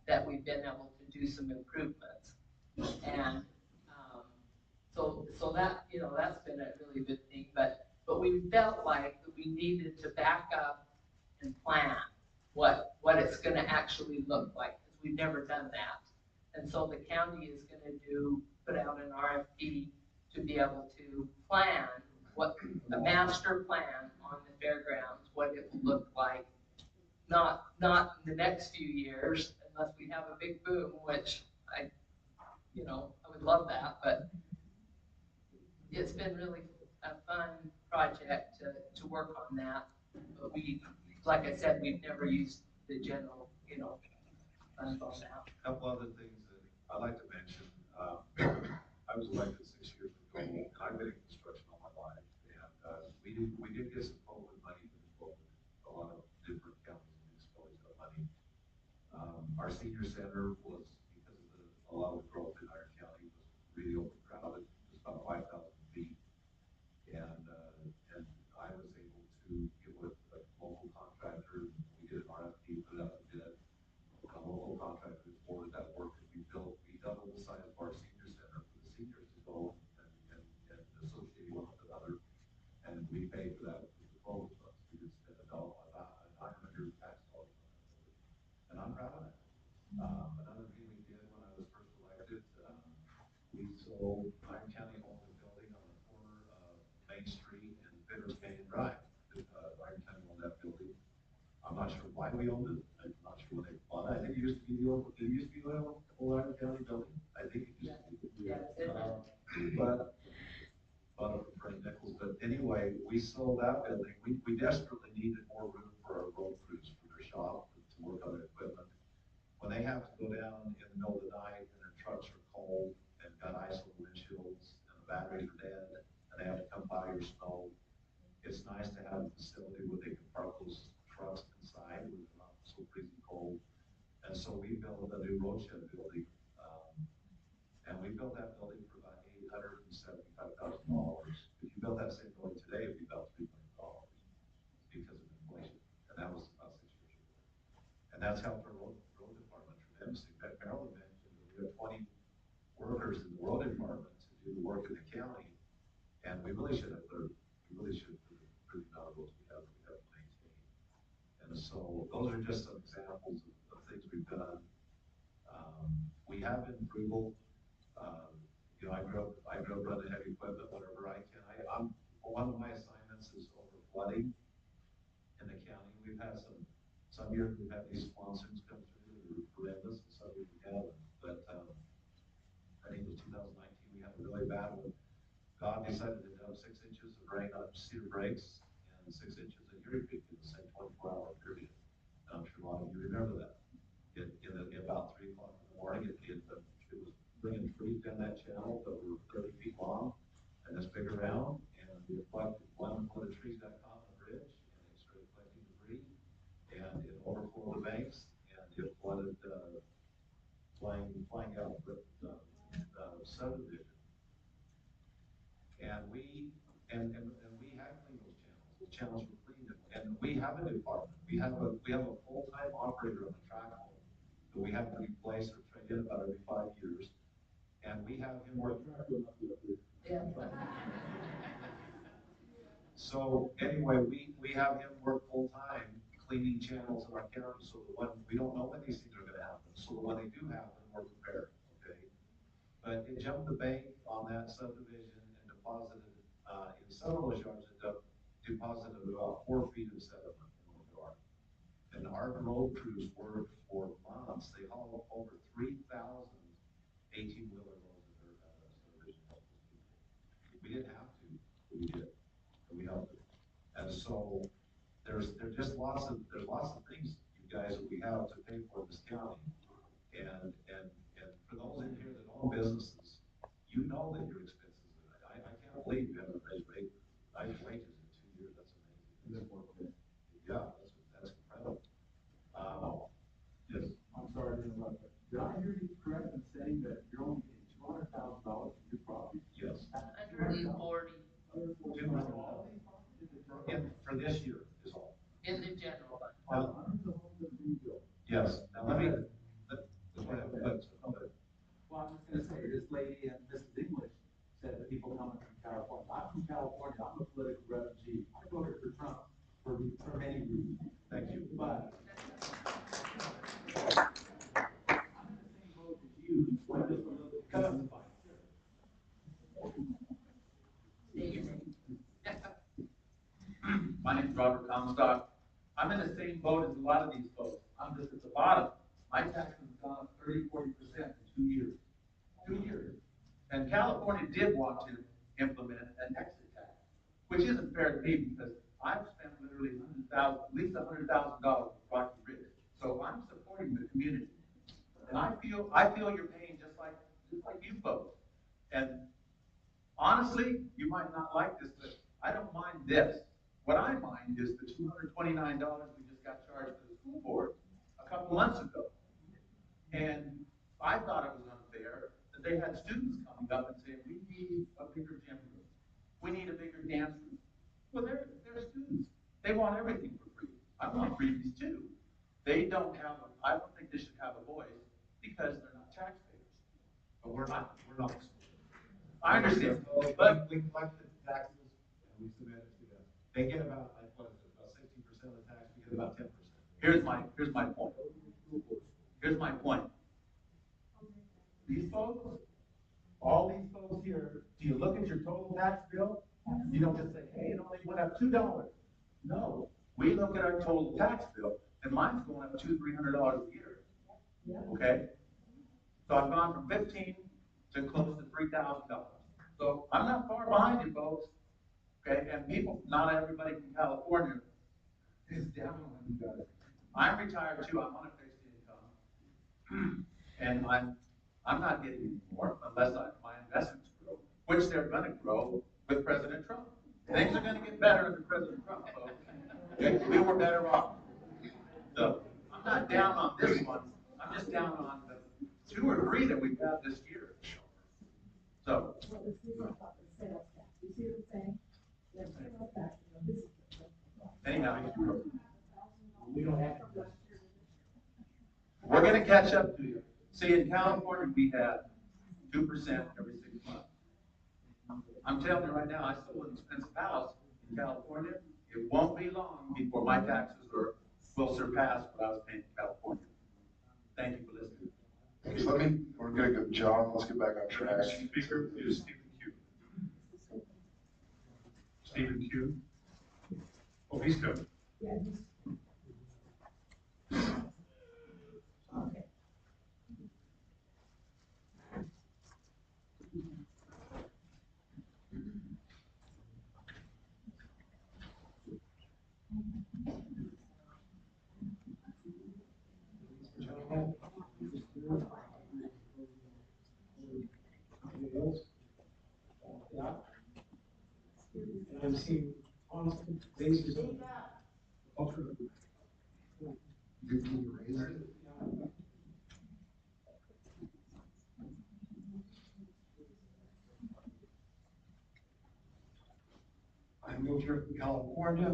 Speaker 12: that we've been able to do some improvements. And so that, that's been a really good thing, but we felt like that we needed to back up and plan what it's going to actually look like, because we've never done that. And so the county is going to put out an RFP to be able to plan a master plan on the fairgrounds, what it will look like, not in the next few years, unless we have a big boom, which I would love that, but it's been really a fun project to work on that. But like I said, we've never used the general, funds on that.
Speaker 11: A couple other things that I'd like to mention. I was elected 6 years ago, and I've been in construction all my life. And we did get some COVID money from a lot of different counties and municipalities got money. Our senior center was, because of a lot of the growth in our county, was really overcrowded, just about 5,000 feet. And I was able to get with a local contractor. We did an RFP, put out a bid. A local contractor forwarded that work, and we doubled the size of our senior center for the seniors to go and associate one with another. And we paid for that with the COVID funds. We didn't spend $900 tax dollars on that. And I'm proud of that. Another thing we did when I was first elected, we sold Iron County owned a building on the corner of Main Street and Bitters Canyon Drive. Iron County owned that building. I'm not sure why we owned it. I'm not sure when they bought it. I think it used to be the old Iron County building. I think it used to be. But Frank Nichols. But anyway, we sold that building. We desperately needed more room for our road crews for their shop to work on their equipment. When they have to go down in the middle of the night and their trucks are cold and got ice on the windshields and the batteries are dead and they have to come by your snow, it's nice to have a facility where they can park those trucks inside where they're not so freezing cold. And so we built a new roadshed building. And we built that building for about $875,000. If you built that same building today, it'd be about $3 million because of inflation. And that was about 6 years ago. And that's helped our road department tremendously. Marilyn mentioned that we have 20 workers in the road department to do the work in the county. And we really should have 30. We really should have 30 amount of roads we have to maintain. And so those are just some examples of things we've done. We have been frugal. I grew up running heavy equipment whenever I can. One of my assignments is over flooding in the county. We've had some years we've had these monsoons come through that are horrendous, and some years we haven't. But I think it was 2019 we had a really bad one. Don decided to dump 6 inches of rain on Cedar Breaks and 6 inches at Erie Creek in the same 24-hour period. I'm sure a lot of you remember that. About 3 o'clock in the morning, it was bringing trees down that channel that were 30 feet long and this big around, and it collected one of the trees got caught on the bridge, and it started collecting debris, and it overflowed the banks, and it flooded, flying out the subdivision. And we had cleaned those channels. The channels were cleaned, and we have a department. We have a full-time operator on the track hole that we have to replace or trade in about every 5 years. And we have him work.
Speaker 12: Yeah.
Speaker 11: So anyway, we have him work full-time cleaning channels in our county, so that when, we don't know when these things are gonna happen, so that when they do happen, we're prepared, okay? But it jumped the bank on that subdivision and deposited, in some of those yards, it deposited about 4 feet of sediment in the yard. And our road crews worked for months. They hauled over 3,000 18-wheeler loads of dirt out of that subdivision. We didn't have to, but we did, and we helped it. And so there's lots of things, you guys, that we have to pay for in this county. And for those in here that own businesses, you know that your expenses, I can't believe you haven't raised wages in 2 years. That's amazing. Yeah, that's incredible. Yes.
Speaker 8: I'm sorry to interrupt, but did I hear you correct in saying that you're only getting $200,000 for your property?
Speaker 11: Yes.
Speaker 12: 140
Speaker 11: For this year is all.
Speaker 12: in the general fund.
Speaker 8: Under the homes that we built.
Speaker 11: Yes. Now let me.
Speaker 13: Well, I'm just gonna say, this lady and Mrs. English said that people coming from California. I'm from California, I'm a political refugee. I voted for Trump for many reasons.
Speaker 11: Thank you.
Speaker 13: But I'm in the same boat as you, when this was justified.
Speaker 14: My name's Robert Comstock. I'm in the same boat as a lot of these folks. I'm just at the bottom. My taxes have gone up 30–40% in 2 years. 2 years. And California did want to implement an exit tax, which isn't fair to me because I've spent literally at least $100,000 with Rocky Ridge. So I'm supporting the community. And I feel you're paying just like you folks. And honestly, you might not like this, but I don't mind this. What I mind is the $229 we just got charged to the school board a couple months ago. And I thought it was unfair that they had students coming up and saying, we need a bigger gym room. We need a bigger dance room. Well, they're students. They want everything for free. I want freebies too. They don't have, I don't think they should have a voice because they're not taxpayers.
Speaker 11: But we're not.
Speaker 14: I understand,
Speaker 11: But we collect the taxes and we submit it to them. They get about, like, what is it, about 60% of the tax, we get about 10%.
Speaker 14: here's my point. Here's my point. These folks, all these folks here, do you look at your total tax bill? You don't just say, hey, it only went up $2. No, we look at our total tax bill, and mine's going up $200–300 a year. Okay? So I've gone from 15 to close to $3,000. So I'm not far behind you folks. Okay, and people, not everybody from California is down on you guys. I'm retired too, I'm on a fixed income. And I'm not getting any more unless my investments grow, which they're gonna grow with President Trump. Things are gonna get better under President Trump, folks. Okay, we were better off. So I'm not down on this one, I'm just down on the 2 or 3 that we've had this year. So.
Speaker 4: Well, let's see about the sales tax. You see what I'm saying? There's sales tax, this is.
Speaker 14: Anyhow,
Speaker 13: We don't have to.
Speaker 14: we're gonna catch up to you. See, in California, we had 2% every 6 months. I'm telling you right now, I sold an expensive house in California. It won't be long before my taxes will surpass what I was paying in California. Thank you for listening.
Speaker 2: We're gonna go, John, let's get back on track.
Speaker 7: Next speaker is Stephen Q. Stephen Q. Oh, he's good.
Speaker 4: Yeah, okay.
Speaker 9: And I'm seeing constant basis of culture.
Speaker 2: Can you raise it?
Speaker 9: I moved here from California.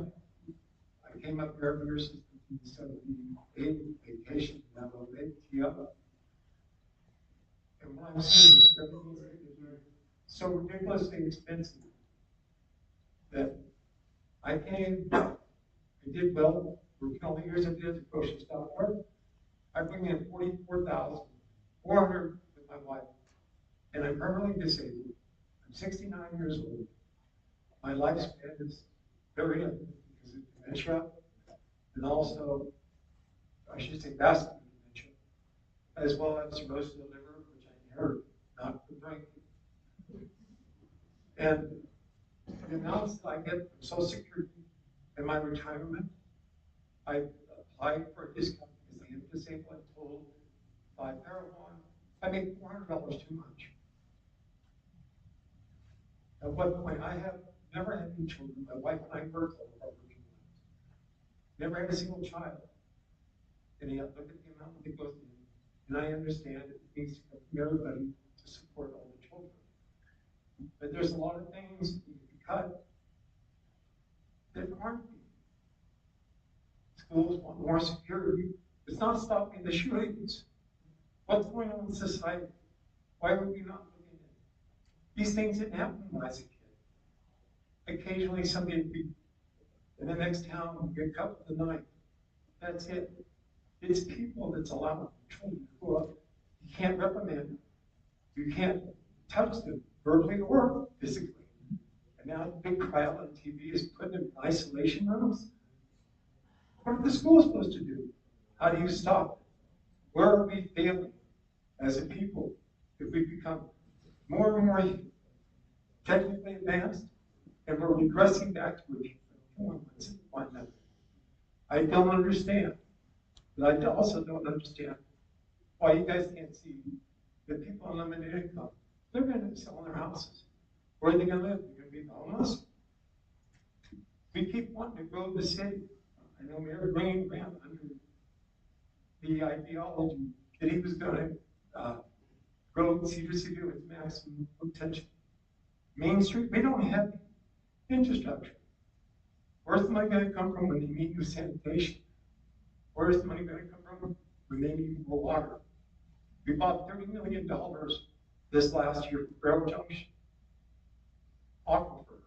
Speaker 9: I came up here every year since 1978, vacation, and I'm a ATO. And what I'm seeing is everything is so ridiculously expensive that I came, I did well, working all the years I did at the grocery store work. I bring in $44,400 with my wife, and I'm permanently disabled. I'm 69 years old. My lifespan is very young because of dementia, and also, I should say vascular dementia, as well as cirrhosis of the liver, which I inherited, not from drinking. And the amounts that I get from Social Security in my retirement, I applied for a discount because I am disabled. I'm told by Paragon, I make $400 too much. At what point, I have never had any children. My wife and I worked all of our working lives. Never had a single child. And yet, look at the amount that goes in. And I understand it needs to come from everybody to support all the children. But there's a lot of things that you can cut that aren't. Schools want more security. It's not stopping the shootings. What's going on in society? Why are we not looking at it? These things didn't happen when I was a kid. Occasionally somebody would be in the next town and get cut with a knife. That's it. It's people that's allowing children to grow up. You can't reprimand them. You can't touch them verbally or physically. And now the big crowd on TV is putting them in isolation rooms. What are the schools supposed to do? How do you stop it? Where are we failing as a people if we become more and more technically advanced and we're regressing back to one another? I don't understand. But I also don't understand why you guys can't see that people on limited income, they're going to be selling their houses. Where are they going to live? They're going to be homeless? We keep wanting to grow the city. I know Mayor Green ran under the ideology that he was going to grow Cedar City to its maximum potential. Main Street, we don't have infrastructure. Where's the money going to come from when they need new sanitation? Where's the money going to come from when they need more water? We bought $30 million this last year for Railroad Junction. Aquifer.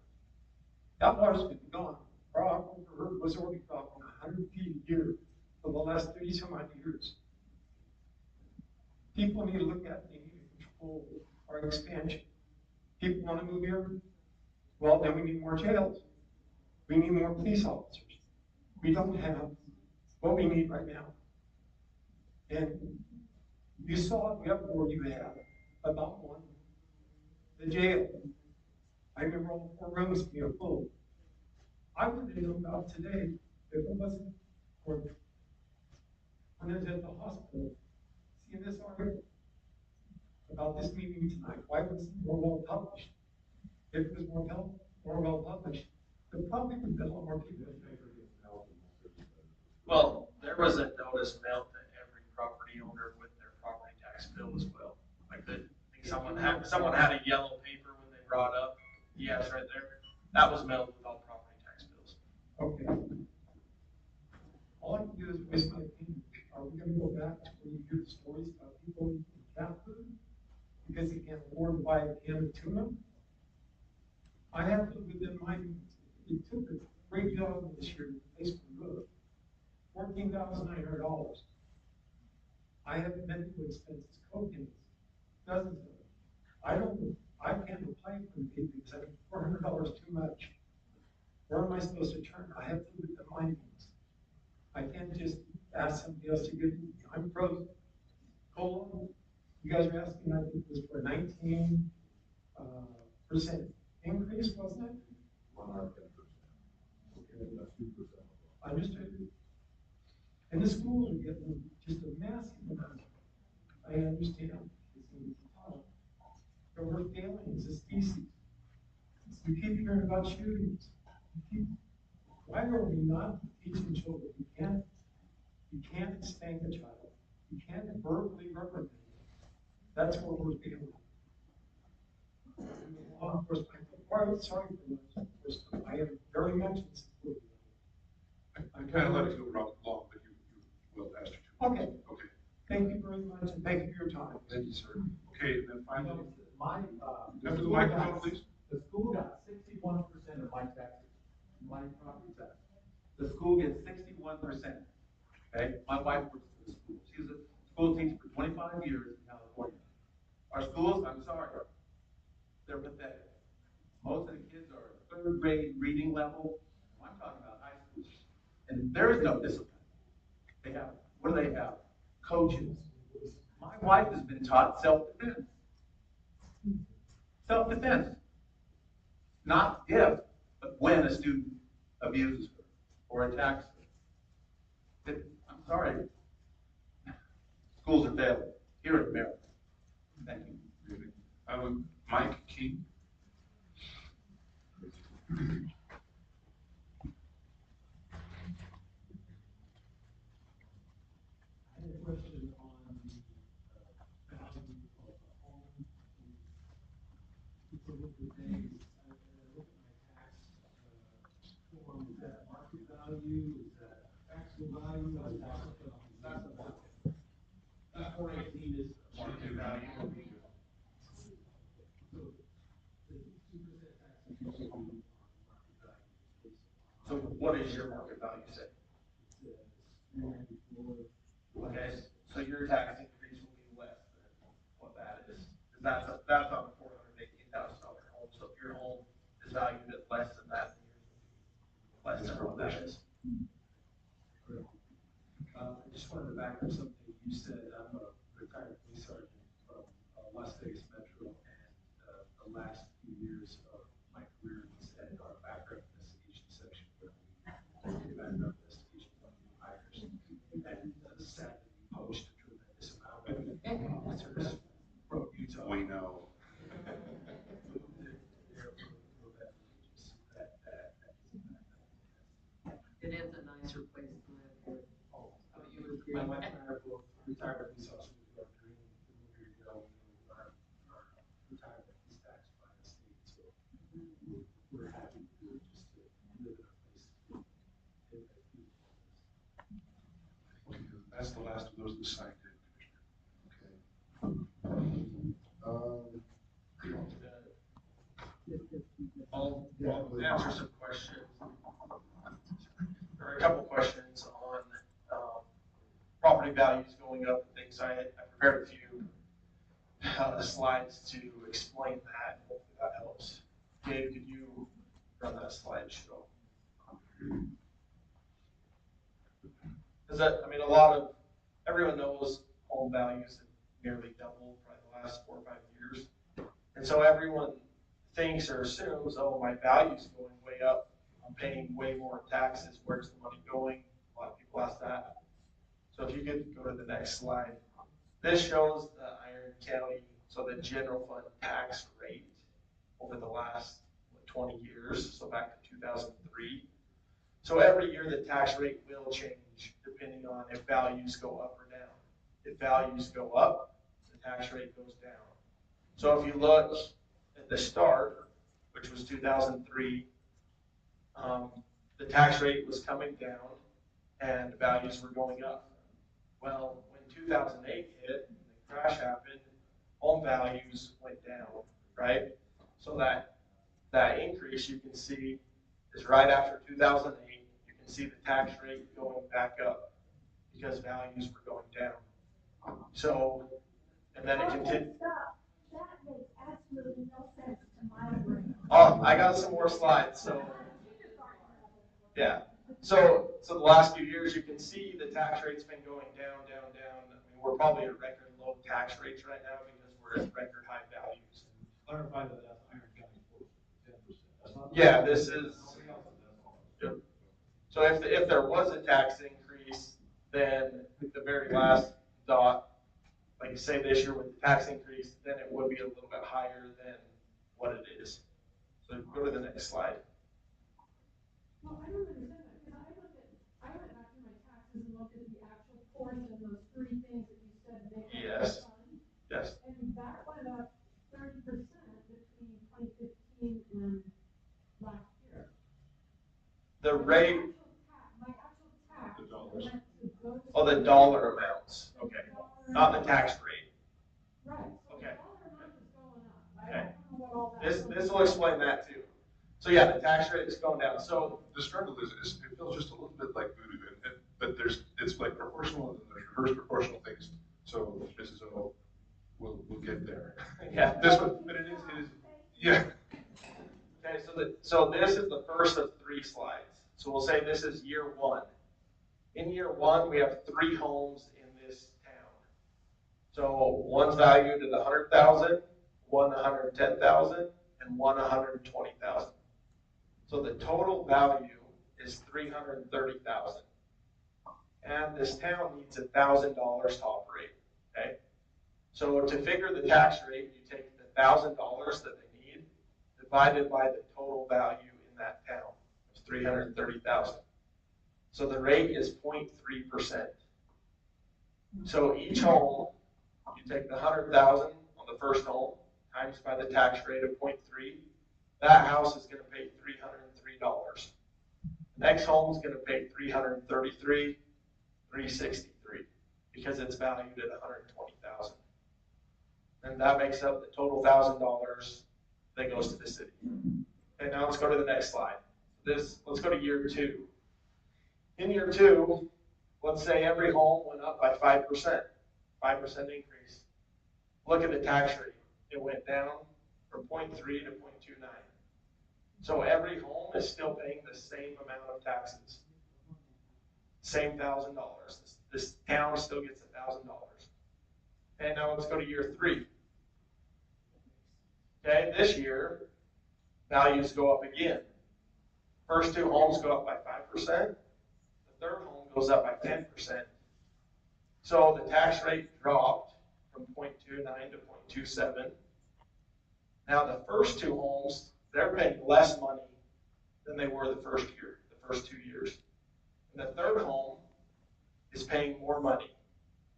Speaker 9: That water's been gone. Our aquifer was already dropping 100 feet a year for the last 30 some odd years. People need to look at, they need to control our expansion. People want to move here? Well, then we need more jails. We need more police officers. We don't have what we need right now. And you saw the uproar you had about one, the jail. I remember all 4 rooms being full. I would have known about today if it wasn't for when I was at the hospital, seeing this article about this meeting tonight. Why was it more well published? If it was more well published, there probably would have been a lot more people.
Speaker 10: Well, there was a notice mailed to every property owner with their property tax bill as well. I think someone had a yellow paper when they brought up, yes, right there. That was mailed with all property tax bills.
Speaker 9: Okay. All I can do is voice my opinion. Are we going to go back to when you hear the stories about people eating cat food because they can't afford to buy a can of tuna? I have to within my means. It took a great job this year to replace my roof. $14,900. I have medical expenses, co-payments, dozens of them. I can't apply for the pay because I have $400 too much. Where am I supposed to turn? I have to look at my means. I can't just ask somebody else to give me. I'm frozen. COLA, you guys are asking, I think it was for 19% increase, wasn't it?
Speaker 7: 110%. Okay, that's 2%.
Speaker 9: Understood. And the schools are getting just a massive amount. I understand. It's going to be tough. But we're failing as a species. You keep hearing about shootings. Why are we not teaching children? You can't spank a child. You can't verbally reprimand them. That's what we're feeling. Law enforcement, I'm quite sorry for law enforcement. I am very much in support of
Speaker 7: I kind of let it go long, but you well past your two.
Speaker 9: Okay.
Speaker 7: Okay.
Speaker 9: Thank you very much, and thank you for your time.
Speaker 2: Thank you, sir.
Speaker 7: Okay, and then finally,
Speaker 13: The
Speaker 7: after the
Speaker 13: school
Speaker 7: microphone,
Speaker 13: got-
Speaker 7: please.
Speaker 13: The school got 61% of my taxes, my property tax. The school gets 61%. Okay, my wife works for the school. She's a school teacher for 25 years in California. Our schools, I'm sorry, they're pathetic. Most of the kids are third grade reading level. I'm talking about high school. And there is no discipline. They have, what do they have? Coaches. My wife has been taught self-defense. Self-defense. Not if, but when a student abuses her or attacks her. I'm sorry. Schools are failing here in America. Thank you.
Speaker 7: Mike King.
Speaker 9: I had a question on the value of the home. It's a little bit vague. I look at my tax form. Is that market value? Is that taxable value? Or is that something on the market?
Speaker 14: 418 is market value.
Speaker 9: So the 2% tax increase will be on market value.
Speaker 10: So what is your market value say? Okay, so your tax increase will be less than what that is. 'Cause that's on a $418,000 home, so if your home is valued at less than that, then yours will be less than what that is.
Speaker 9: I just wanted to back up something you said. I'm a retired police sergeant from Las Vegas Metro, and the last few years of my career was at our background investigation section, where we did background investigations on new hires. And sadly, we poached a tremendous amount of officers from Utah.
Speaker 7: We know.
Speaker 12: It is a nicer place to live here.
Speaker 9: Oh,
Speaker 12: So you would agree.
Speaker 9: my wife and I are both retired police officers. We are dreaming to go. Our retirement is taxed by the state, so we're happy to do it just to live in a place.
Speaker 7: Okay, that's the last of those this side,
Speaker 10: I'll answer some questions. There are a couple questions on property values going up and things. I prepared a few slides to explain that. Hopefully that helps. Dave, could you run that slideshow? Because everyone knows home values have nearly doubled for the last 4 or 5 years. And so everyone thinks or assumes, oh, my value's going way up. I'm paying way more taxes. Where's the money going? A lot of people ask that. So if you could go to the next slide. This shows the Iron County, so the general fund tax rate over the last 20 years, so back to 2003. So every year the tax rate will change depending on if values go up or down. If values go up, the tax rate goes down. So if you look at the start, which was 2003, the tax rate was coming down and values were going up. Well, when 2008 hit and the crash happened, home values went down, right? So that increase you can see is right after 2008. You can see the tax rate going back up because values were going down. So, and then it continued.
Speaker 4: That makes absolutely no sense to my brain.
Speaker 10: Oh, I got some more slides, so. Yeah, so the last few years, you can see the tax rate's been going down, down, down. I mean, we're probably at record low tax rates right now because we're at record high values.
Speaker 9: Clarify that that's Iron County for 10%. That's not.
Speaker 10: Yeah, this is. Yep. So if there was a tax increase, then the very last dot, like you say this year with the tax increase, then it would be a little bit higher than what it is. So go to the next slide.
Speaker 4: Well, I don't understand that, because I went back to my taxes and looked at the actual portion, those three things that you said they were
Speaker 10: Yes.
Speaker 4: done.
Speaker 10: Yes.
Speaker 4: And that went up 30% between 2015 and last year.
Speaker 10: The rate,
Speaker 4: My actual tax
Speaker 7: The dollars.
Speaker 4: went to go to.
Speaker 10: oh, the dollar amounts,
Speaker 4: the
Speaker 10: okay,
Speaker 4: dollar
Speaker 10: not the
Speaker 4: amount.
Speaker 10: tax rate.
Speaker 4: Right, so the
Speaker 10: Okay.
Speaker 4: dollar amount is going up. I
Speaker 10: Okay.
Speaker 4: don't know what all that.
Speaker 10: This will explain that too. So yeah, the tax rate is going down. So
Speaker 7: The struggle is it feels just a little bit like voodoo, but it's like proportional and then there's reverse proportional things. So Mrs. O, we'll get there.
Speaker 10: yeah,
Speaker 7: This one, but it is, yeah.
Speaker 10: okay, so this is the first of 3 slides. So we'll say this is year 1. In year 1, we have 3 homes in this town. So one's valued at 100,000, one 110,000, and one 120,000. So the total value is 330,000. And this town needs $1,000 to operate, okay? So to figure the tax rate, you take the $1,000 that they need divided by the total value in that town, it's 330,000. So the rate is 0.3%. So each home, you take the 100,000 on the first home times by the tax rate of 0.3. That house is going to pay $303. The next home is going to pay $333, $363 because it's valued at $120,000. And that makes up the total $1,000 that goes to the city. Okay, now let's go to the next slide. Let's go to year 2. In year 2, let's say every home went up by 5%, 5% increase. Look at the tax rate. It went down from 0.3 to 0.29. So every home is still paying the same amount of taxes. Same $1,000. This town still gets $1,000. And now let's go to year 3. Okay, this year, values go up again. First 2 homes go up by 5%. The third home goes up by 10%. So the tax rate dropped from 0.29 to 0.27. Now the first 2 homes, they're paying less money than they were the first 2 years. And the third home is paying more money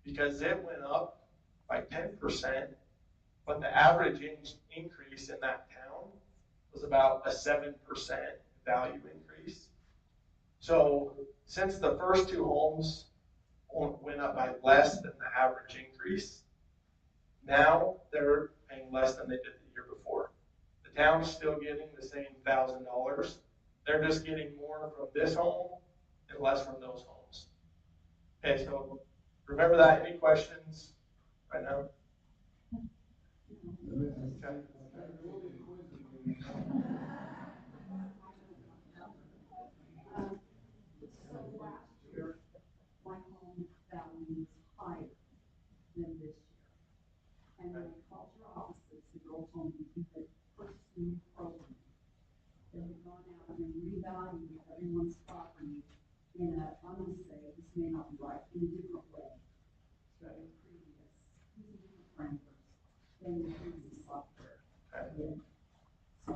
Speaker 10: because it went up by 10%, but the average increase in that town was about a 7% value increase. So since the first 2 homes went up by less than the average increase, now they're paying less than they did the year before. The town's still getting the same $1,000. They're just getting more from this home and less from those homes. Okay, so remember that. Any questions right now? Okay.
Speaker 4: So last year, my home value was higher than this year. And when I called your offices, the girl told me you could pursue program. They had gone out and revalued everyone's property in a, I'm gonna say, this may not be right, in a different way. So previous, using different parameters than the previous software.
Speaker 10: Okay.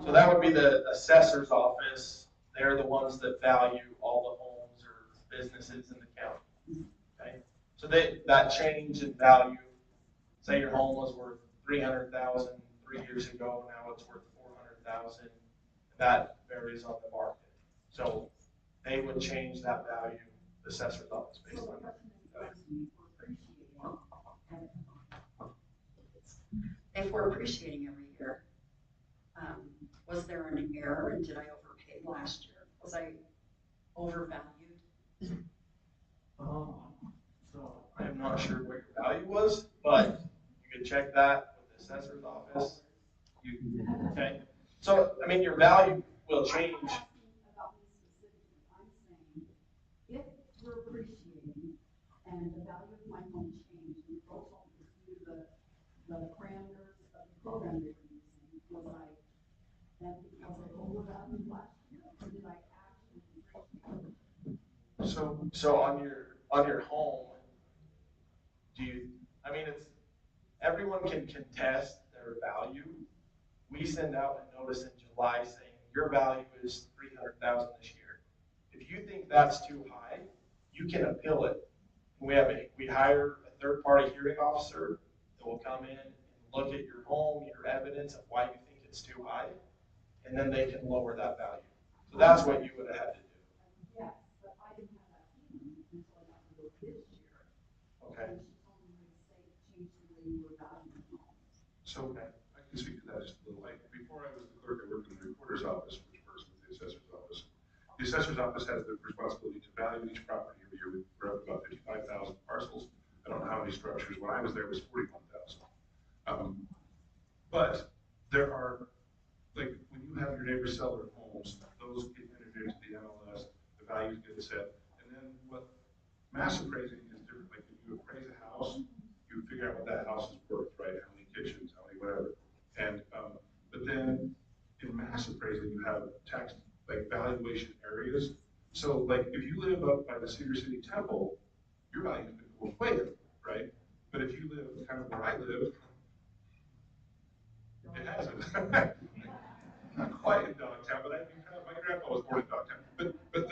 Speaker 10: So that would be the assessor's office. They're the ones that value all the homes or businesses in the county. Okay? So that change in value, say your home was worth $300,000 3 years ago, now it's worth $400,000. That varies on the market. So they would change that value, the assessor's office, based on that.
Speaker 15: If we're appreciating every year, was there an error and did I overpay last year? Was I overvalued?
Speaker 10: So I am not sure what your value was, but you can check that with the assessor's office. Okay. So, I mean, your value will change.
Speaker 4: I'm not asking about me specifically. I'm saying, if we're appreciating and the value of my home changed, and folks don't pursue the parameters of the program they were using, was I, then because I overvalued last year, or did I actually appreciate?
Speaker 10: So on your home, everyone can contest their value. We send out a notice in July saying your value is 300,000 this year. If you think that's too high, you can appeal it. We hire a third-party hearing officer that will come in and look at your home, your evidence of why you think it's too high, and then they can lower that value. So that's what you would have had to do.
Speaker 4: Yes, but I didn't have that feeling until I got to work this year.
Speaker 10: Okay.
Speaker 4: And she told me to say, change the way you were valuing homes.
Speaker 7: So I can speak to that just a little. Like, before I was the clerk, I worked in the recorder's office, which works with the assessor's office. The assessor's office has the responsibility to value each property every year. We're up about 55,000 parcels. I don't know how many structures. When I was there, it was 41,000. But there are, like, when you have your neighbors sell their homes, those get entered into the MLS, the values get set. And then what mass appraising is different. Like, when you appraise a house, you figure out what that house is worth, right? How many kitchens, how many whatever. And, but then in mass appraising, you have tax, like, valuation areas. So, like, if you live up by the Cedar City Temple, your value is going to go way up, right? But if you live kind of where I live, it hasn't. Not quite in Dogtown, but my grandpa was born in Dogtown. But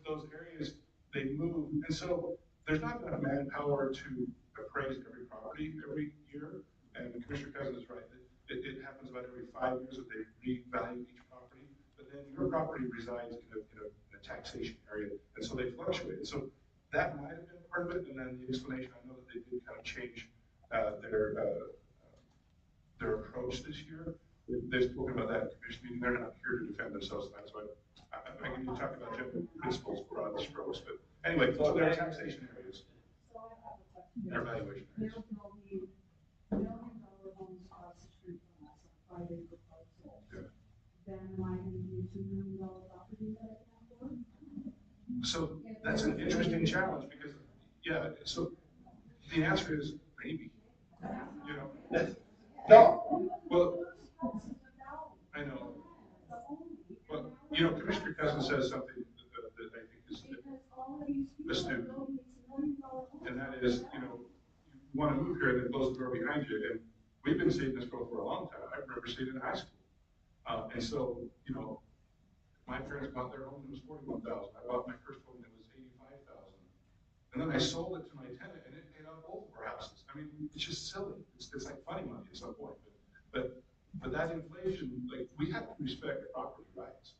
Speaker 7: those areas, they move, and so there's not enough manpower to appraise every property every year. And Commissioner Cousins is right. It happens about every 5 years that they revalue each property. But then your property resides in a taxation area, and so they fluctuate. So that might have been part of it. And then the explanation, I know that they did kind of change their approach this year. They've spoken about that in commission meeting. They're not here to defend themselves. That's why I can talk about general principles, broad strokes. But anyway, so there are taxation areas.
Speaker 4: So I have a question.
Speaker 7: Their valuation areas.
Speaker 4: There will be $1 million homes across the street from us on 5 acre parcels.
Speaker 7: Yeah.
Speaker 4: Then am I going to be a $2 million property that I can afford?
Speaker 7: So that's an interesting challenge because, yeah, so the answer is maybe, you know.
Speaker 10: No.
Speaker 7: Well, I know. But, you know, Commissioner Cousins says something that I think is astute. And that is, you know, you want to move here and then close the door behind you. And we've been seeing this go for a long time. I remember seeing it in high school. And so, you know, my parents bought their home and it was $41,000. I bought my first home and it was $85,000. And then I sold it to my tenant and it paid off both of our houses. I mean, it's just silly. It's like funny money at some point. But that inflation, like, we have to respect property rights,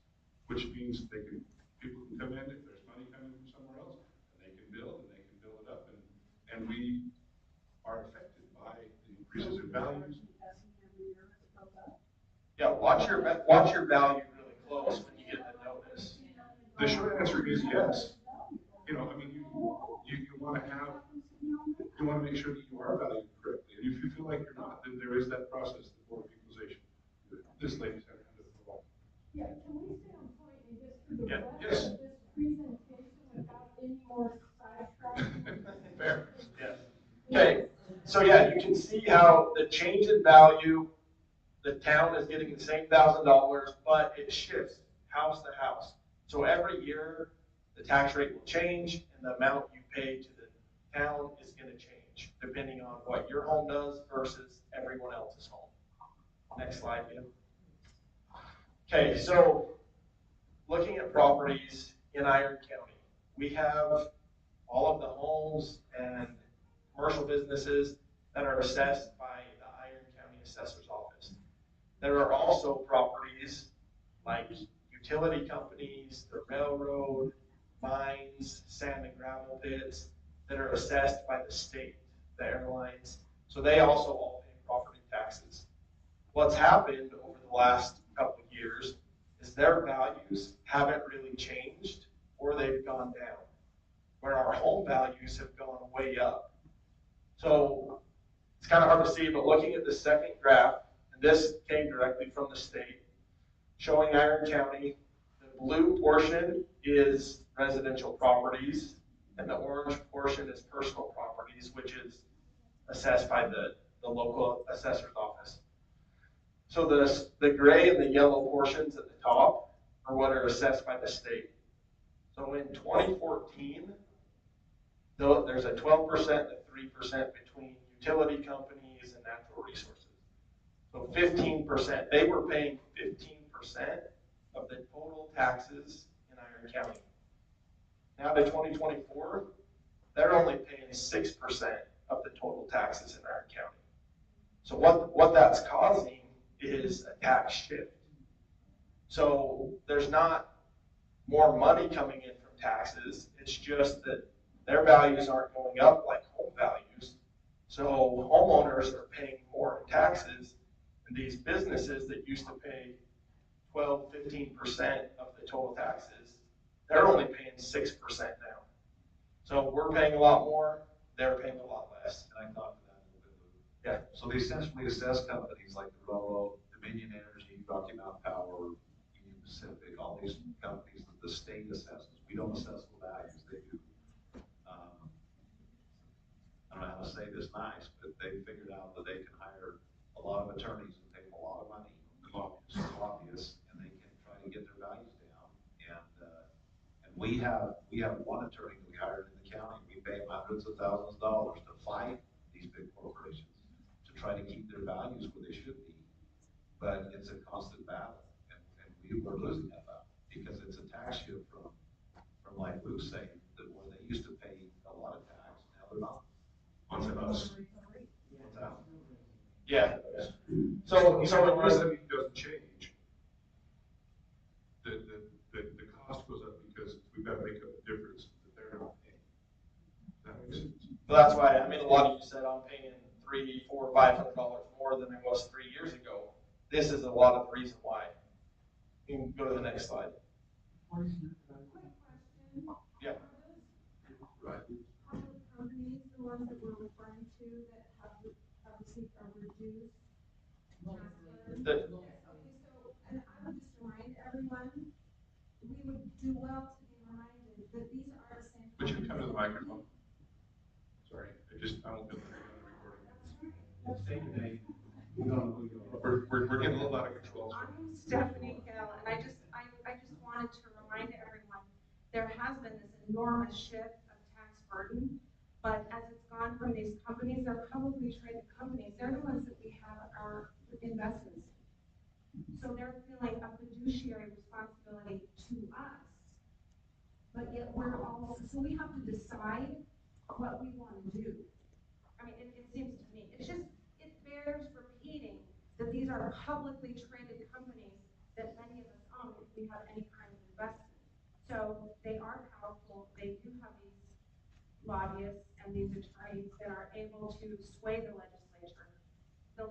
Speaker 7: which means people can come in if there's money coming from somewhere else, and they can build it up, and we are affected by the increases in values.
Speaker 10: Yeah, watch your value really close when you get the notice.
Speaker 7: The short answer is yes. You know, I mean, you want to make sure that you are valued correctly. And if you feel like you're not, then there is that process, the Board of Equalization. This lady's had a hand up for a while.
Speaker 4: Yeah, can we stay on point and just for the
Speaker 7: Yeah,
Speaker 4: rest
Speaker 7: yes.
Speaker 4: of this presentation without any more sidetracking?
Speaker 10: Fair. Yes. Okay. So yeah, you can see how the change in value, the town is getting the same $1,000, but it shifts house to house. So every year, the tax rate will change, and the amount you pay to the town is going to change, depending on what your home does versus everyone else's home. Next slide, Jim. Okay, so looking at properties in Iron County, we have all of the homes and commercial businesses that are assessed by the Iron County Assessor's Office. There are also properties like utility companies, the railroad, mines, sand and gravel pits that are assessed by the state, the airlines. So they also all pay property taxes. What's happened over the last couple of years is their values haven't really changed or they've gone down, where our home values have gone way up. So it's kind of hard to see, but looking at the second graph, and this came directly from the state, showing Iron County, the blue portion is residential properties, and the orange portion is personal properties, which is assessed by the local assessor's office. So the gray and the yellow portions at the top are what are assessed by the state. So in 2014, there's a 12% and a 3% between utility companies and natural resources. So 15%, they were paying 15% taxes in Iron County. Now to 2024, they're only paying 6% of the total taxes in Iron County. So what that's causing is a tax shift. So there's not more money coming in from taxes, it's just that their values aren't going up like home values. So homeowners are paying more in taxes, and these businesses that used to pay 12, 15% of the total taxes, they're only paying 6% now. So we're paying a lot more, they're paying a lot less.
Speaker 11: And I thought that a little bit.
Speaker 10: Yeah.
Speaker 11: So they essentially assess companies like the railroad, Dominion Energy, Rocky Mountain Power, Union Pacific, all these companies that the state assesses. We don't assess the values, they do. I don't know how to say this nice, but they figured out that they can hire a lot of attorneys and pay them a lot of money, lobbyists, and they can try to get their values down. And we have one attorney that we hired in the county. We pay him hundreds of thousands of dollars to fight these big corporations to try to keep their values where they should be. But it's a constant battle, and we're losing that battle because it's a tax shift from like Luke's saying, that where they used to pay a lot of tax, now they're not. On us.
Speaker 10: Yeah. So
Speaker 7: it
Speaker 10: it was,
Speaker 7: doesn't change. The cost goes up because we've got to make up the difference that they're not paying. That makes sense.
Speaker 10: so that's why, I mean, a lot of you said I'm paying $300, $400, $500 more than I was 3 years ago. This is a lot of the reason why. You can go to the next slide. Yeah.
Speaker 7: Right.
Speaker 4: Public companies, the ones that we're referring to that have received a reduced tax burden?
Speaker 10: The-
Speaker 4: Okay, so, and I would just remind everyone, we would do well to be reminded that these are the same.
Speaker 7: But you can come to the microphone. Sorry, I won't get the recording.
Speaker 8: State your name. We don't know who you are.
Speaker 7: We're getting a little out of control.
Speaker 6: I'm Stephanie Gill, and I just wanted to remind everyone, there has been this enormous shift of tax burden, but as it's gone from these companies, they're publicly traded companies, they're the ones that we have our investments in. So they're feeling a fiduciary responsibility to us, but yet we're also, so we have to decide what we want to do. I mean, it seems to me, it bears repeating that these are publicly traded companies that many of us own if we have any kind of investment. So they are powerful, they do have these lobbyists and these attorneys that are able to sway the legislatures, because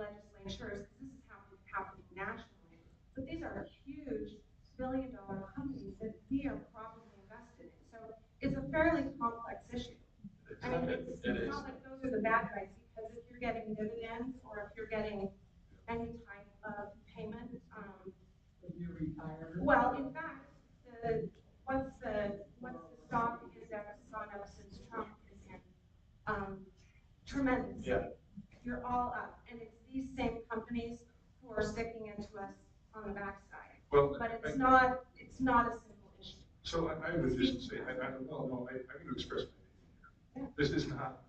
Speaker 6: this is happening nationally. But these are huge billion-dollar companies that we are probably invested in. So it's a fairly complex issue. I mean, it's not like those are the bad guys, because if you're getting dividends or if you're getting any type of payment,
Speaker 9: You're retired.
Speaker 6: well, in fact, what's the stock index gone up since Trump is in? Tremendous.
Speaker 10: Yeah.
Speaker 6: You're all up, and it's these same companies who are sticking into us on the backside.
Speaker 7: Well,
Speaker 6: But it's not a simple issue.
Speaker 7: So I would just say, I'm going to express my opinion here. This is not,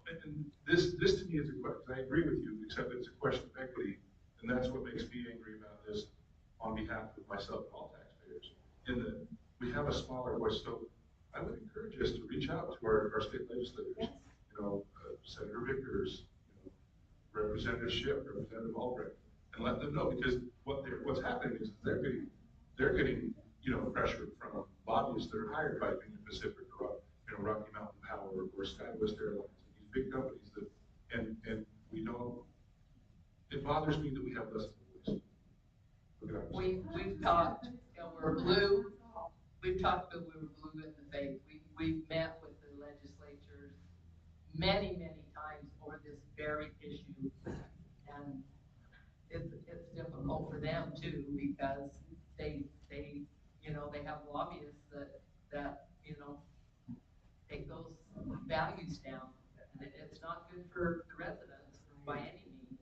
Speaker 7: and this to me is a question, I agree with you, except that it's a question of equity, and that's what makes me angry about this on behalf of myself and all taxpayers, in that we have a smaller voice. So I would encourage us to reach out to our state legislators, Senator Vickers, Representative Schiff, Representative Albrecht, and let them know, because what's happening is they're getting pressure from lobbyists that are hired by Union Pacific or Rocky Mountain Power or SkyWest Airlines, these big companies that, and we don't. It bothers me that we have less of a voice.
Speaker 12: We've talked, we're blue. We've talked, but we're blue in the face. We've met with the legislatures many times over this very issue, and it's difficult for them too, because they have lobbyists that take those values down, and it's not good for the residents by any means.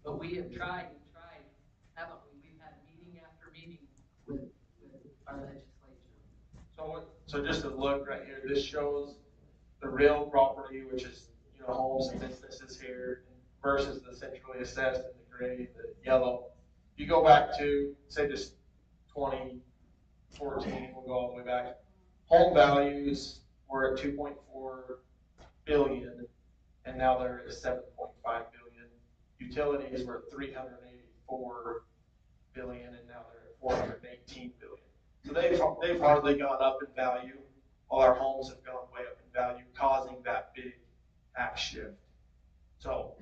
Speaker 12: But we have tried, haven't we? We've had meeting after meeting with our legislature.
Speaker 10: So just a look right here, this shows the real property, which is, homes and businesses here, versus the centrally assessed in the gray, the yellow. You go back to, say, just 20, 14, we'll go all the way back. Home values were at 2.4 billion, and now they're at 7.5 billion. Utilities were at 384 billion, and now they're at 418 billion. So they've hardly gone up in value, while our homes have gone way up in value, causing that big tax shift. So,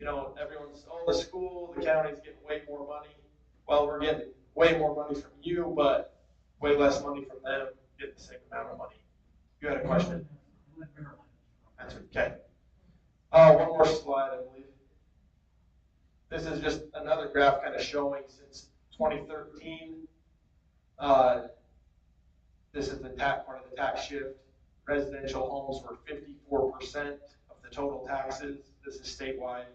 Speaker 10: you know, everyone's, oh, the school, the county's getting way more money. Well, we're getting way more money from you, but way less money from them, getting the same amount of money. You had a question? That's okay. One more slide, I believe. This is just another graph kind of showing since 2013. This is the part of the tax shift. Residential homes were 54% of the total taxes. This is statewide.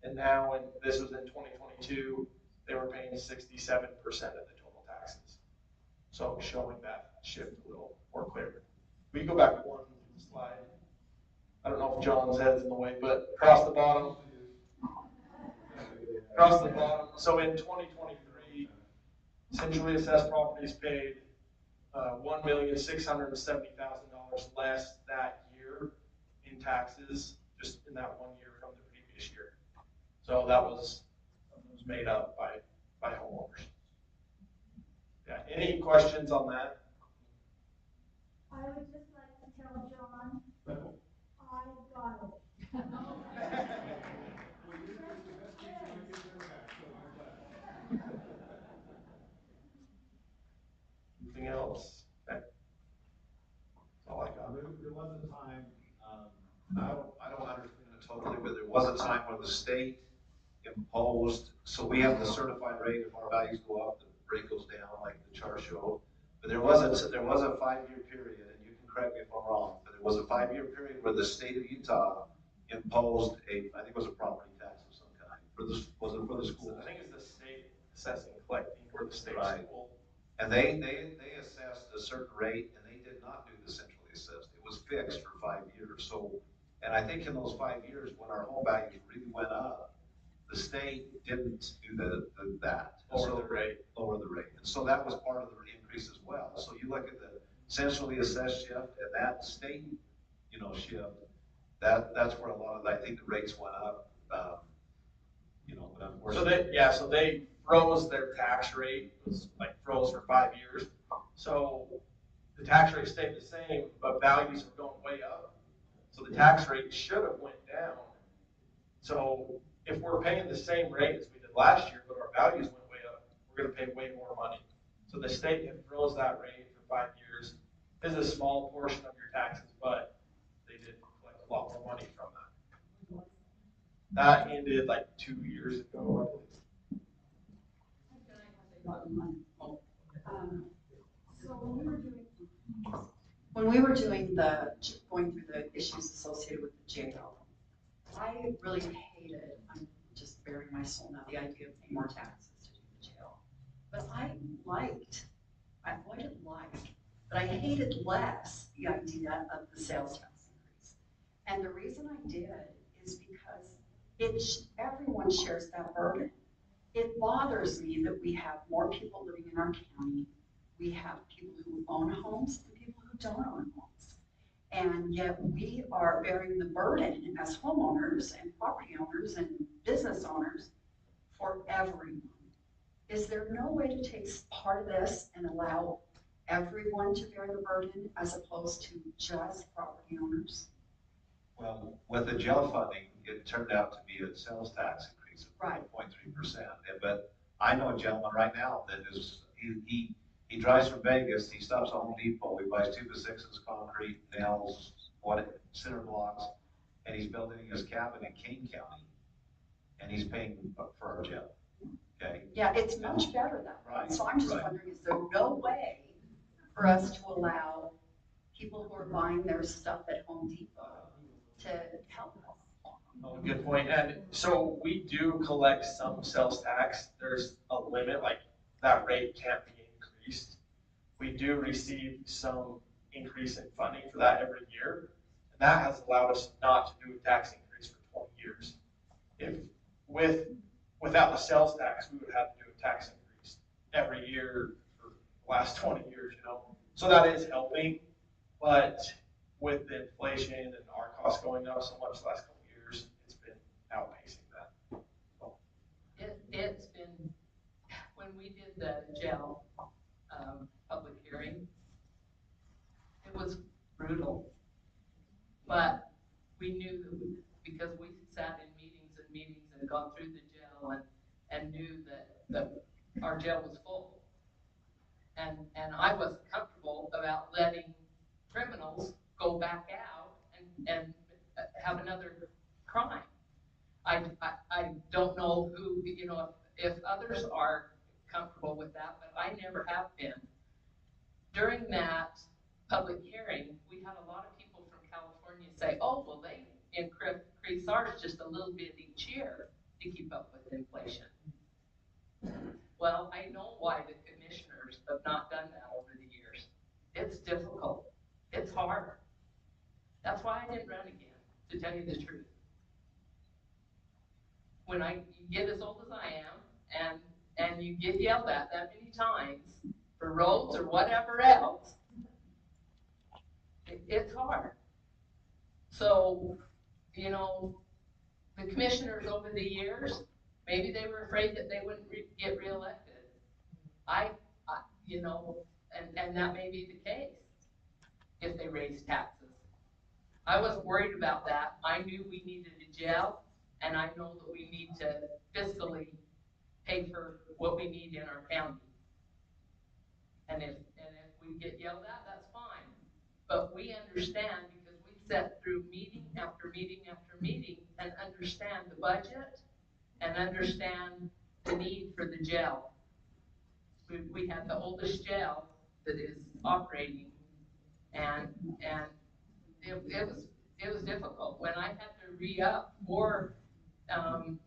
Speaker 10: And now, and this was in 2022, they were paying 67% of the total taxes. So showing that shift a little more clearly. We can go back one slide. I don't know if John's head's in the way, but across the bottom. So in 2023, centrally assessed properties paid $1,670,000 less that year in taxes, just in that 1 year from the previous year. So that was made up by homeowners. Yeah. Any questions on that?
Speaker 4: I would just like to tell John, I got it.
Speaker 10: Anything else? Okay. That's all I got.
Speaker 11: There was a time, I don't understand it totally, but there was a time where the state imposed, so we have the certified rate. If our values go up, the rate goes down, like the chart showed. But there was a 5-year period, and you can correct me if I'm wrong, but there was a 5-year period where the state of Utah imposed I think it was a property tax of some kind. Was it for the school?
Speaker 10: I think it's the state assessing, collecting for the state school.
Speaker 11: And they assessed a certain rate, and they did not do the centrally assessed. It was fixed for 5 years. So, and I think in those 5 years, when our home values really went up, the state didn't do that.
Speaker 10: Lower the rate.
Speaker 11: And so that was part of the increase as well. So you look at the centrally assessed shift and that state, shift, that's where a lot of, I think the rates went up, but unfortunately.
Speaker 10: So they froze their tax rate. It was like froze for 5 years. So the tax rate stayed the same, but values are going way up. So the tax rate should have went down. So if we're paying the same rate as we did last year, but our values went way up, we're going to pay way more money. So the state had froze that rate for 5 years. It's a small portion of your taxes, but they did collect a lot more money from that. That ended like 2 years ago, I believe.
Speaker 15: So when we were going through the issues associated with the jail, I really hated, I'm just bearing my soul now, the idea of paying more taxes to do the jail. But I hated less the idea of the sales tax increase. And the reason I did is because everyone shares that burden. It bothers me that we have more people living in our county. We have people who own homes and people who don't own homes. And yet we are bearing the burden as homeowners and property owners and business owners for everyone. Is there no way to take part of this and allow everyone to bear the burden as opposed to just property owners?
Speaker 11: Well, with the jail funding, it turned out to be a sales tax increase of 5.3%. But I know a gentleman right now that is, he drives from Vegas, he stops at Home Depot, he buys 2x6s, concrete, nails, cinder blocks, and he's building his cabin in Kane County, and he's paying for our jail. Okay?
Speaker 15: Yeah, it's much better that way.
Speaker 11: Right.
Speaker 15: So I'm just wondering, is there no way for us to allow people who are buying their stuff at Home Depot to help us?
Speaker 10: Oh, good point. And so we do collect some sales tax. There's a limit, like that rate can't be increased. We do receive some increase in funding for that every year. And that has allowed us not to do a tax increase for 20 years. Without the sales tax, we would have to do a tax increase every year for the last 20 years, you know. So that is helping, but with the inflation and our costs going up so much the last couple of years, it's been outpacing that.
Speaker 12: It's been, when we did the jail, public hearing, it was brutal. But we knew that because we sat in meetings and gone through the jail and knew that our jail was full. And I wasn't comfortable about letting criminals go back out and have another crime. I don't know who, you know, if others are comfortable with that, but I never have been. During that public hearing, we had a lot of people from California say, oh, well, they increase ours just a little bit each year to keep up with inflation. Well, I know why the commissioners have not done that over the years. It's difficult. It's hard. That's why I didn't run again, to tell you the truth. When you get as old as I am, and you get yelled at that many times for roads or whatever else, it's hard. So, you know, the commissioners over the years, maybe they were afraid that they wouldn't get reelected. You know, and that may be the case if they raise taxes. I wasn't worried about that. I knew we needed a jail, and I know that we need to fiscally pay for what we need in our county. And if we get yelled at, that's fine. But we understand because we sat through meeting after meeting after meeting and understand the budget and understand the need for the jail. We had the oldest jail that is operating, and it was difficult. When I had to re-up for county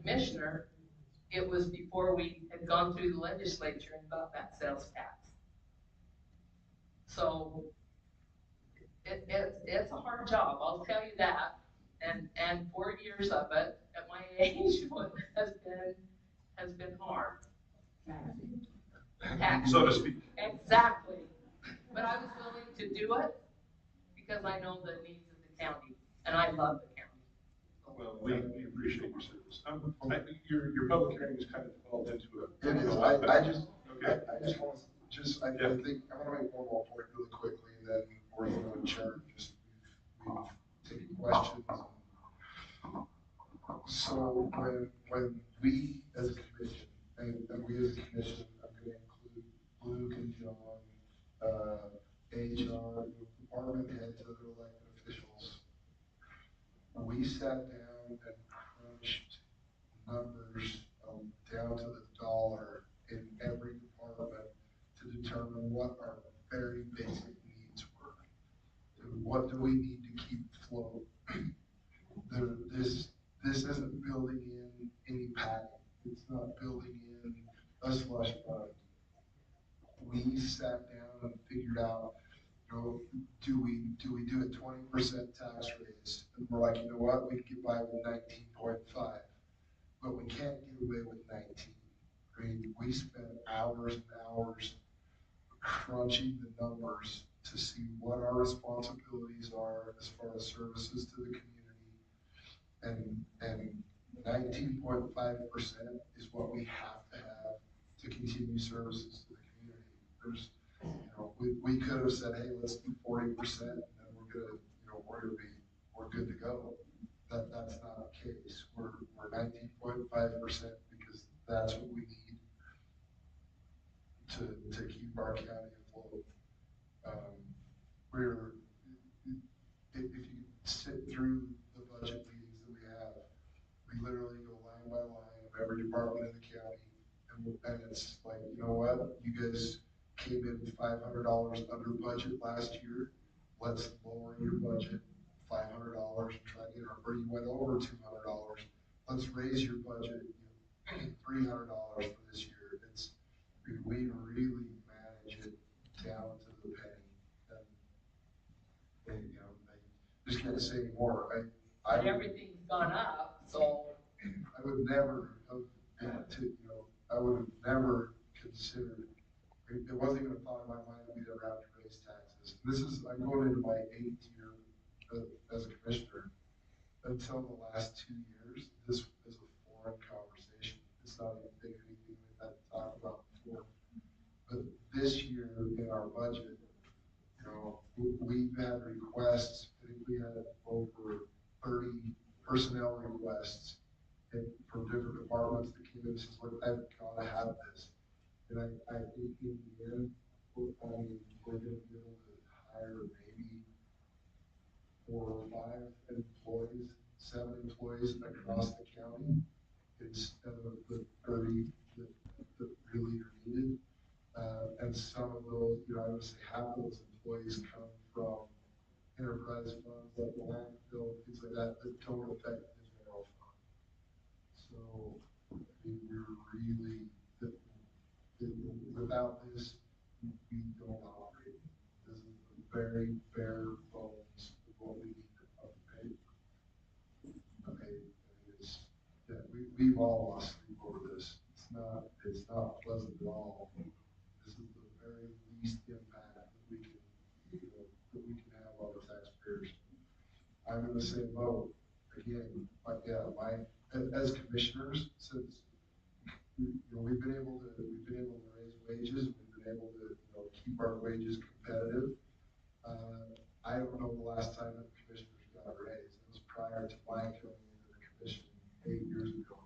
Speaker 12: commissioner, it was before we had gone through the legislature and got that sales tax. So it's a hard job, I'll tell you that. And 4 years of it at my age has been hard. Taxing.
Speaker 7: So to speak.
Speaker 12: Exactly. But I was willing to do it because I know the needs of the county, and I love the county.
Speaker 7: Well, we appreciate your service. Your public hearing is kind of developed into a.
Speaker 2: It is,
Speaker 7: okay.
Speaker 2: I just want to, I think, I want to make one more point really quickly, and then we're going to adjourn, we've taken questions. So when we as a commission, and we as a commission, I'm going to include Luke and John, HR, department heads, other elected officials, we sat down and crunched numbers down to the dollar in every department to determine what our very basic needs were. And what do we need to keep afloat? This isn't building in any padding. It's not building in a slush fund. We sat down and figured out, you know, do we do a 20% tax raise? And we're like, you know what, we can get by with 19.5, but we can't get away with 19. I mean, we spent hours and hours crunching the numbers to see what our responsibilities are as far as services to the community. And 19.5% is what we have to have to continue services to the community. There's, you know, we could have said, hey, let's do 40%, and then we're good to go. That's not the case. We're 19.5% because that's what we need to keep our county afloat. If you sit through the budget meetings that we have, we literally go line by line of every department in the county, and it's like, you know what, you guys came in $500 under budget last year. Let's lower your budget $500 and try to get our, or you went over $200. Let's raise your budget $300 for this year. We really manage it down to the penny. And you know, I just can't say more.
Speaker 12: But everything's gone up, so.
Speaker 2: I would never have, I would have never considered It wasn't even a thought in my mind that we'd ever have to raise taxes. I'm going into my 8th year as a commissioner. Until the last 2 years, this is a foreign conversation. It's not anything we've had to talk about before. But this year in our budget, we've had requests, I think we had over 30 personnel requests from different departments that came in and says, look, I've got to have this. And I think in the end, we're going to be able to hire maybe 4 or 5 employees, 7 employees across the county instead of the 30 that really are needed. And some of those, I would say half of those employees come from enterprise funds like the landfill, things like that don't affect the general fund. So, I mean, without this, we don't operate. This is the very bare bones of what we need to pay. Okay, we've all lost sleep over this. It's not pleasant at all. This is the very least impact that we can have on the taxpayers. I'm in the same boat. Again, as commissioners, since we've been able to raise wages, we've been able to keep our wages competitive. I don't know the last time that the commissioners got a raise. It was prior to my coming into the commission 8 years ago.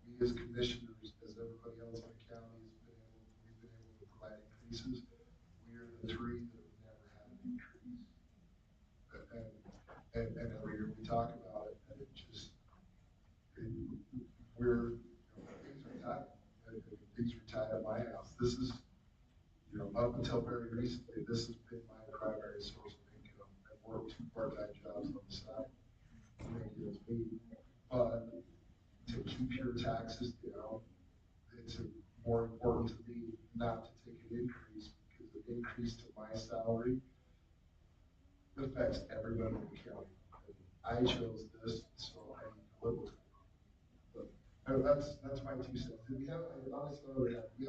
Speaker 2: We as commissioners, as everybody else in the county, we've been able to provide increases. We are the 3 that have never had an increase. And every year we talk about it, and things are tight. Things are tight at my house. This is, up until very recently, this has been my primary source of income. I've worked 2 part-time jobs on the side to make ends meet. But to keep your taxes down, it's more important to me not to take an increase, because the increase to my salary affects everybody in the county. I chose this, so I need to live with it. But that's my 2 cents. We have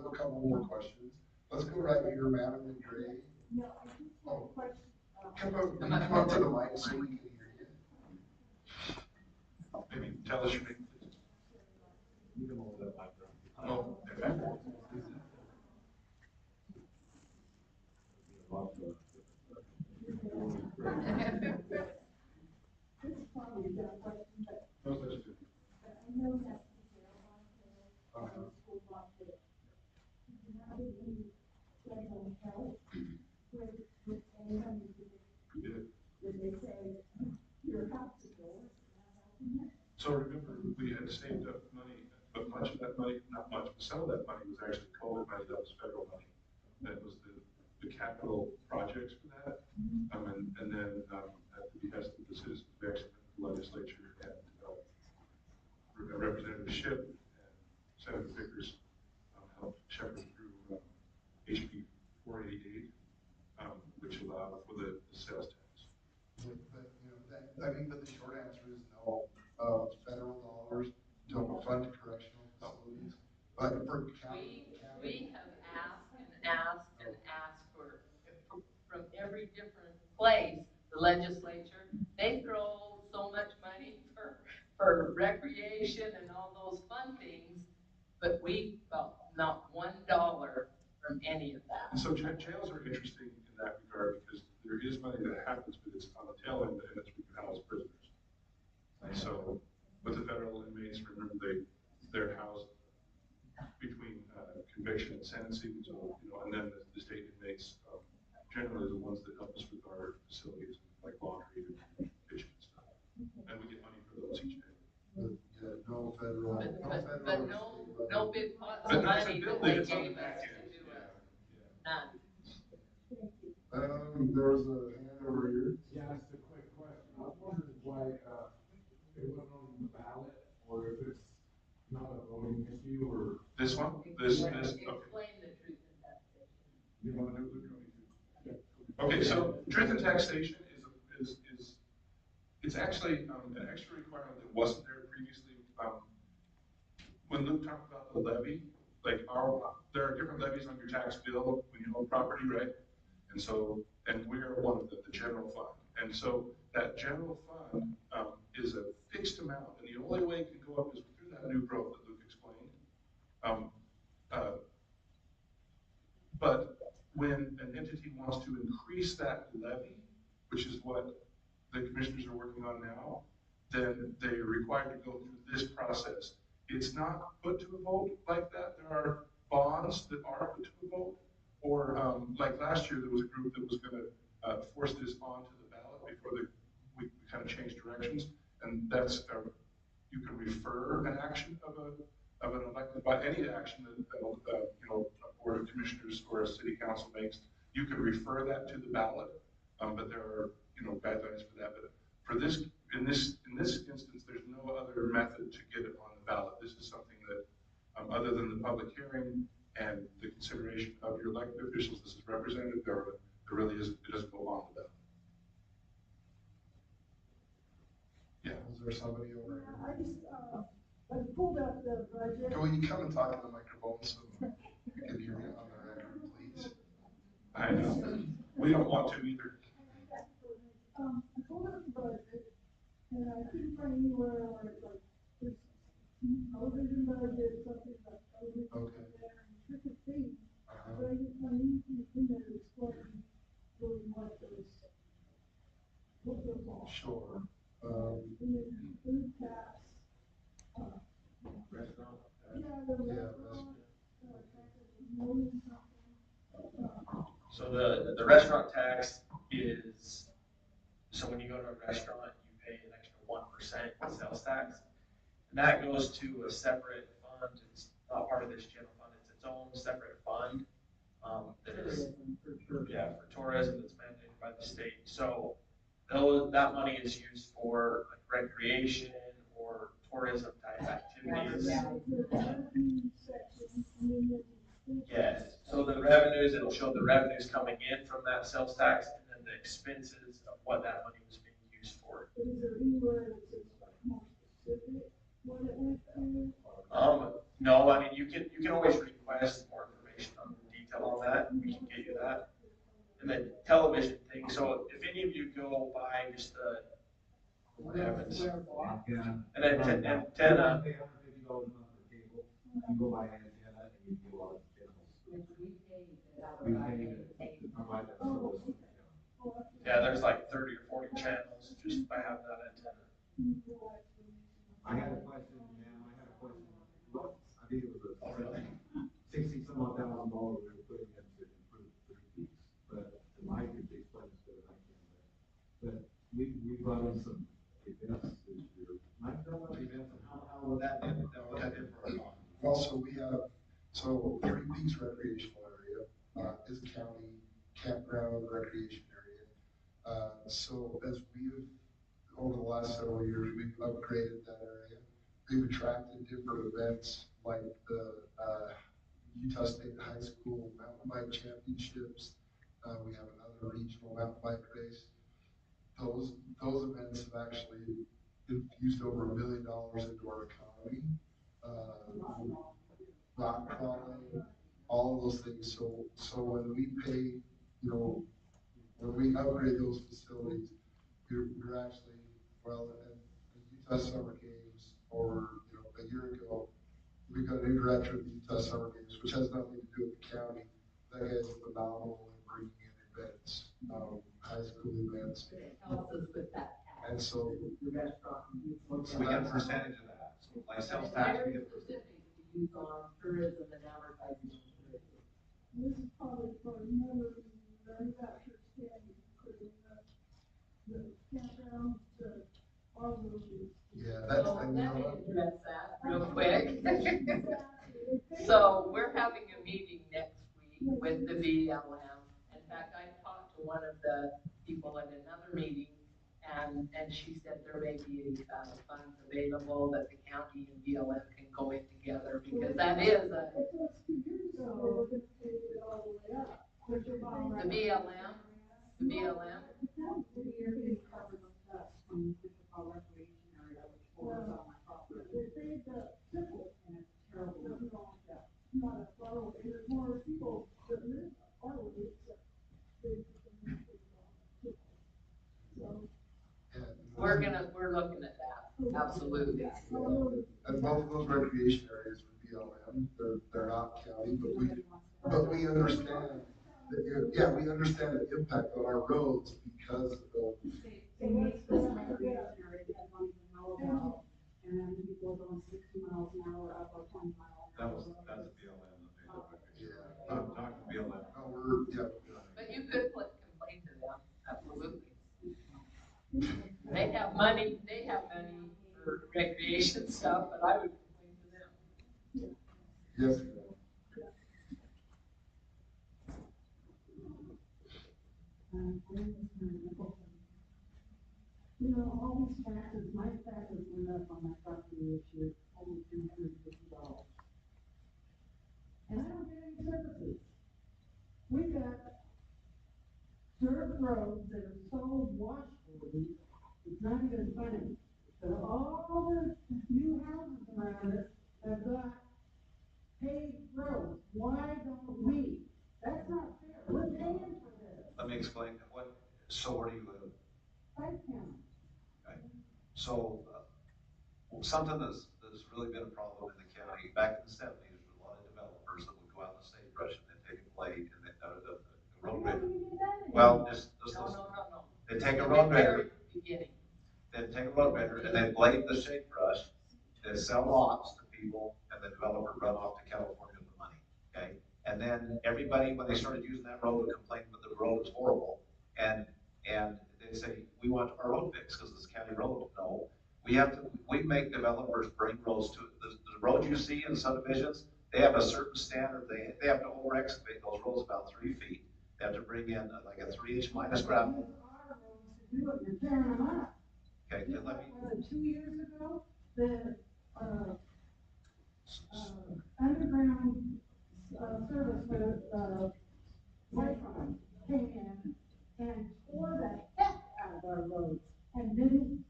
Speaker 2: a couple more questions. Let's go right here, Madam and Gray.
Speaker 4: No, I just have a question.
Speaker 2: Come up to the mic so we can hear you.
Speaker 7: Maybe tell us your name, please. You can hold that mic. Oh, okay.
Speaker 4: This is probably a dumb question, but
Speaker 7: No, that's good.
Speaker 4: I know that the jail bond bill, the school bond bill, do not get any federal help with anyone who did it.
Speaker 7: We did.
Speaker 4: Did they say, your house is yours, not helping it?
Speaker 7: So remember, we had saved up money, but much of that money, not much, but some of that money was actually COVID money, that was federal money. That was the capital projects for that. And then at the behest of the citizens, we actually went to the legislature and Representative Shipp and Senator Vickers helped shepherd through HB 488, which allowed for the sales tax.
Speaker 2: But the short answer is no. Federal dollars don't fund correctional facilities. But for county,
Speaker 12: we have asked from every different place, the legislature, they throw so much money for recreation and all those fun things, but we got not $1 from any of that.
Speaker 7: And so jails are interesting in that regard because there is money that happens, but it's on the tail end, and it's when you house prisoners. And so with the federal inmates, remember they're housed between conviction and sentencing, so, and then the state inmates generally the ones that help us with our facilities like laundry and kitchen and stuff. And we get money for those each day.
Speaker 2: No federal.
Speaker 12: But no big pots of money that they gave us to do it. None.
Speaker 2: There was a hand over here.
Speaker 8: Yeah, it's a quick question. I was wondering why it wasn't on the ballot, or if it's not a voting issue, or.
Speaker 7: This one? This.
Speaker 12: Explain
Speaker 7: Okay.
Speaker 12: the truth in taxation.
Speaker 8: You want to do it?
Speaker 7: Okay, so truth in taxation is it's actually an extra requirement that wasn't there previously. When Luke talked about the levy, like there are different levies on your tax bill when you own property, right? And so, and we are one of them, the general fund. And so that general fund is a fixed amount, and the only way it can go up is through that new growth that Luke explained. But when an entity wants to increase that levy, which is what the commissioners are working on now, then they are required to go through this process. It's not put to a vote like that. There are bonds that are put to a vote, or like last year, there was a group that was going to force this onto the ballot before we kind of changed directions, and that's you can refer an action of an elected by any action that a board of commissioners or a city council makes. You can refer that to the ballot, but there are guidelines for that. But for this, in this instance, there's no other method to get it on the ballot. This is something that, other than the public hearing and the consideration of your elected officials, this is representative government. There really isn't. It doesn't go on the ballot. Yeah.
Speaker 2: Is there somebody over here?
Speaker 4: I just, I pulled up the budget.
Speaker 2: Can you come and talk to the microphone so you can hear me on the record, please?
Speaker 7: I know. We don't want to either.
Speaker 4: I pulled up the budget, and I couldn't find anywhere where it's like, there's television budget, something about television.
Speaker 2: Okay.
Speaker 4: There, and trick or treat. But I just want you to explain really what those are.
Speaker 2: Sure.
Speaker 4: And then food tax.
Speaker 7: Restaurant.
Speaker 4: Yeah, the restaurant, million something.
Speaker 10: So the restaurant tax is, so when you go to a restaurant, you pay an extra 1% sales tax. And that goes to a separate fund. It's not part of this general fund. It's its own separate fund. That is, for tourism that's mandated by the state. So that money is used for like recreation or tourism type activities. Yes. So the revenues, it'll show the revenues coming in from that sales tax and then the expenses of what that money was being used for.
Speaker 4: Is there anywhere that's more specific what it went to?
Speaker 10: No, I mean, you can always request more information on the detail on that. We can get you that. And then television thing. So if any of you go by just the, what happens? And then antenna.
Speaker 8: You go by antenna and you do all the channels. We pay to provide that service.
Speaker 10: Yeah, there's like 30 or 40 channels just by having that antenna.
Speaker 8: I had a question, ma'am, What, I think it was a 60 some odd thousand dollars we were putting in to improve the peaks, but Mike could explain this better than I can, but we brought in some events this year. Mike, tell us events and how will that end for our county?
Speaker 2: Also, we have, so Three Peaks Recreational Area is a county campground recreation area. So as we've, over the last several years, we've upgraded that area. We've attracted different events like the Utah State High School Mountain Bike Championships. We have another regional mountain bike race. Those events have actually infused over $1 million into our economy. Rock crawling, all of those things. So when we pay, when we upgrade those facilities, we're actually, well, in the Utah Summer Games, or a year ago, we got a new director of the Utah Summer Games, which has nothing to do with the county. That guy's phenomenal in bringing in events, high school events. And so
Speaker 11: we get a percentage of that. So like sales tax, we get a percentage.
Speaker 12: Use on tourism and advertising.
Speaker 4: This is probably for another manufacturer's candy, including the campground, all of those.
Speaker 2: Yeah, that's,
Speaker 12: So
Speaker 2: and
Speaker 12: let me address that real quick. So we're having a meeting next week with the BLM. In fact, I talked to one of the people at another meeting, and she said there may be funds available that the county and BLM can go in together, because that is a. The BLM. We're looking at that, absolutely.
Speaker 2: And both of those recreation areas would be BLM, they're not county, but we understand, yeah, we understand the impact on our roads because of.
Speaker 4: And then people going 60 miles an hour up or 20 miles an hour.
Speaker 11: That's BLM that made that recognition.
Speaker 2: Yeah.
Speaker 11: I'm talking BLM.
Speaker 2: No, we're.
Speaker 12: But you could complain to them, absolutely. They have money for recreation stuff, but I would complain to them.
Speaker 2: Yes.
Speaker 4: You know, all these taxes, my taxes went up on my property this year, almost $350. And I don't get any services. We've got dirt roads that are so washboardy, it's not even funny. But all the new houses around us have got paved roads. Why don't we? That's not fair. We're paying for this.
Speaker 11: Let me explain so where do you live?
Speaker 4: Five county.
Speaker 11: Okay. So, something that's really been a problem in the county, back in the 70s, there was a lot of developers that would go out in the sagebrush and they'd take a blade and they'd the road grader. Well, just listen. They'd take a road grader. They'd take a road grader and they'd blade the sagebrush, they'd sell lots to people, and the developer run off to California with the money, okay? And then everybody, when they started using that road, would complain that the road was horrible. And they'd say, we want our road fixed because it's a county road. No, we make developers bring roads to it. The roads you see in subdivisions, they have a certain standard. They have to over excavate those roads about 3 feet. They have to bring in like a 3-inch minus gravel. Okay, then let me.
Speaker 4: Was it 2 years ago, the, underground, service for, Micron came in and tore the heck out of our roads and didn't,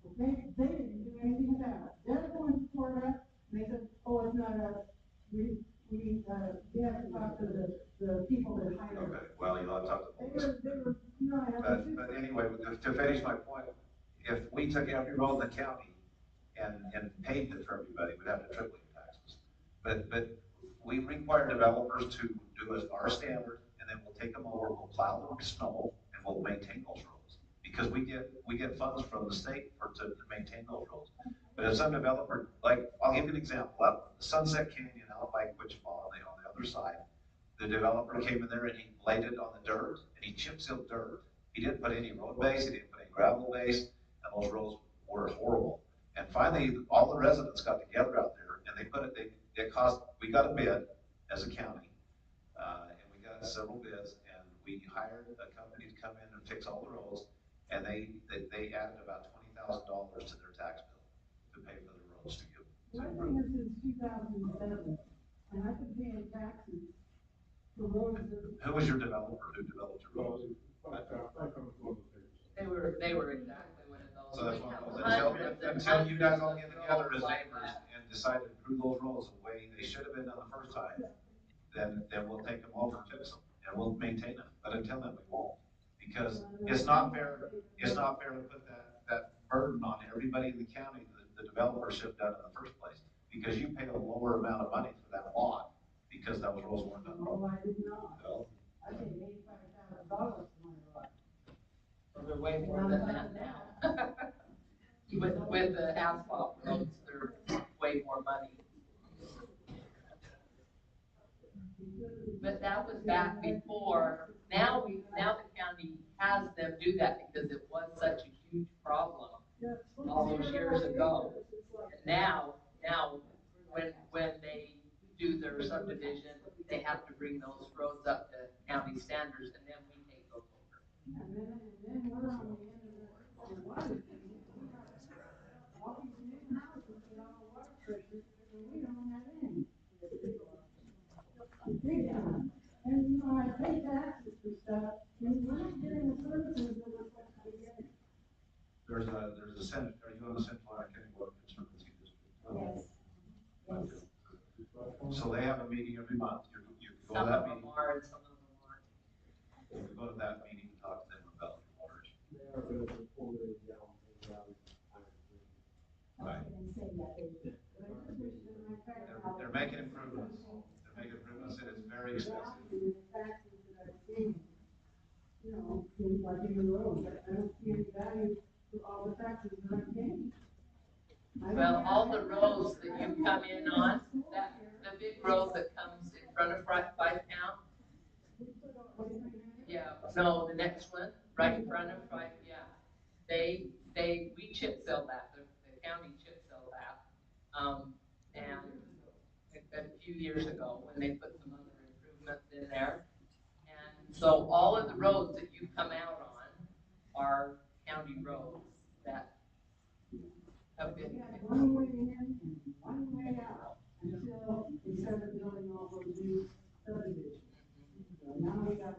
Speaker 4: okay, they didn't do anything about it. They're the ones who tore it up, and they said, oh, it's not us. We have to talk to the people that hired us.
Speaker 11: Okay, well, you'll have to talk to them.
Speaker 4: They were, you know, I have to.
Speaker 11: But anyway, to finish my point, if we took every road in the county and paid it for everybody, we'd have to triple your taxes. But we require developers to do as our standard, and then we'll take them over, we'll plow the snow, and we'll maintain those roads. Because we get funds from the state to maintain those roads. But if some developer, like, I'll give you an example, out the Sunset Canyon out by Wichita on the other side, the developer came in there and he laid it on the dirt, and he chip sealed dirt. He didn't put any road base, he didn't put any gravel base, and those roads were horrible. And finally, all the residents got together out there, and we got a bid as a county, and we got several bids, and we hired a company to come in and fix all the roads, and they added about $20,000 to their tax bill to pay for the roads to give.
Speaker 4: I've been here since 2007, and I've been paying taxes for roads that.
Speaker 11: Who was your developer? Who developed your roads?
Speaker 12: They were exactly one of those.
Speaker 11: So that's one of those, until you guys all get together as neighbors and decide to improve those roads the way they should have been done the first time, then we'll take them over and fix them, and we'll maintain them. But until then, we won't. Because it's not fair to put that burden on everybody in the county that the developer should have done in the first place. Because you pay a lower amount of money for that lot, because those roads weren't done
Speaker 4: Oh,
Speaker 11: properly.
Speaker 4: I did not.
Speaker 11: No.
Speaker 4: I paid $85,000 for my lot.
Speaker 12: They're way more than that now. With the asphalt roads, they're way more money. But that was back before, now the county has them do that because it was such a huge problem all those years ago. And now, when they do their subdivision, they have to bring those roads up to county standards, and then we take those over.
Speaker 4: And then we're on the end of the water. All these new houses get on the water pressure, and we don't have any. Big time. And, you know, I pay taxes for stuff, and we're not getting the services that we're supposed to be getting.
Speaker 11: There's a Senate, are you on the Central County Board of Conservancy District?
Speaker 4: Yes.
Speaker 11: So they have a meeting every month. not. You can go to
Speaker 12: Some
Speaker 11: that
Speaker 12: of them
Speaker 11: meeting,
Speaker 12: are and some of them aren't.
Speaker 11: you can go to that meeting and talk to them about your waters. Right. They're making improvements. They're making improvements and it's very expensive.
Speaker 9: You know, things like in the road, I don't see any value to all the taxes that I'm paying.
Speaker 12: Well, all the roads that you come in on, the big road that comes in front of Five Town. Yeah, no, the next one, right in front of Five, yeah. We chip seal that, the county chip seal that. And a few years ago, when they put some other improvements in there. And so all of the roads that you come out on are county roads that have been.
Speaker 9: One way in and one way out until they started building all those new subdivisions. So now we got.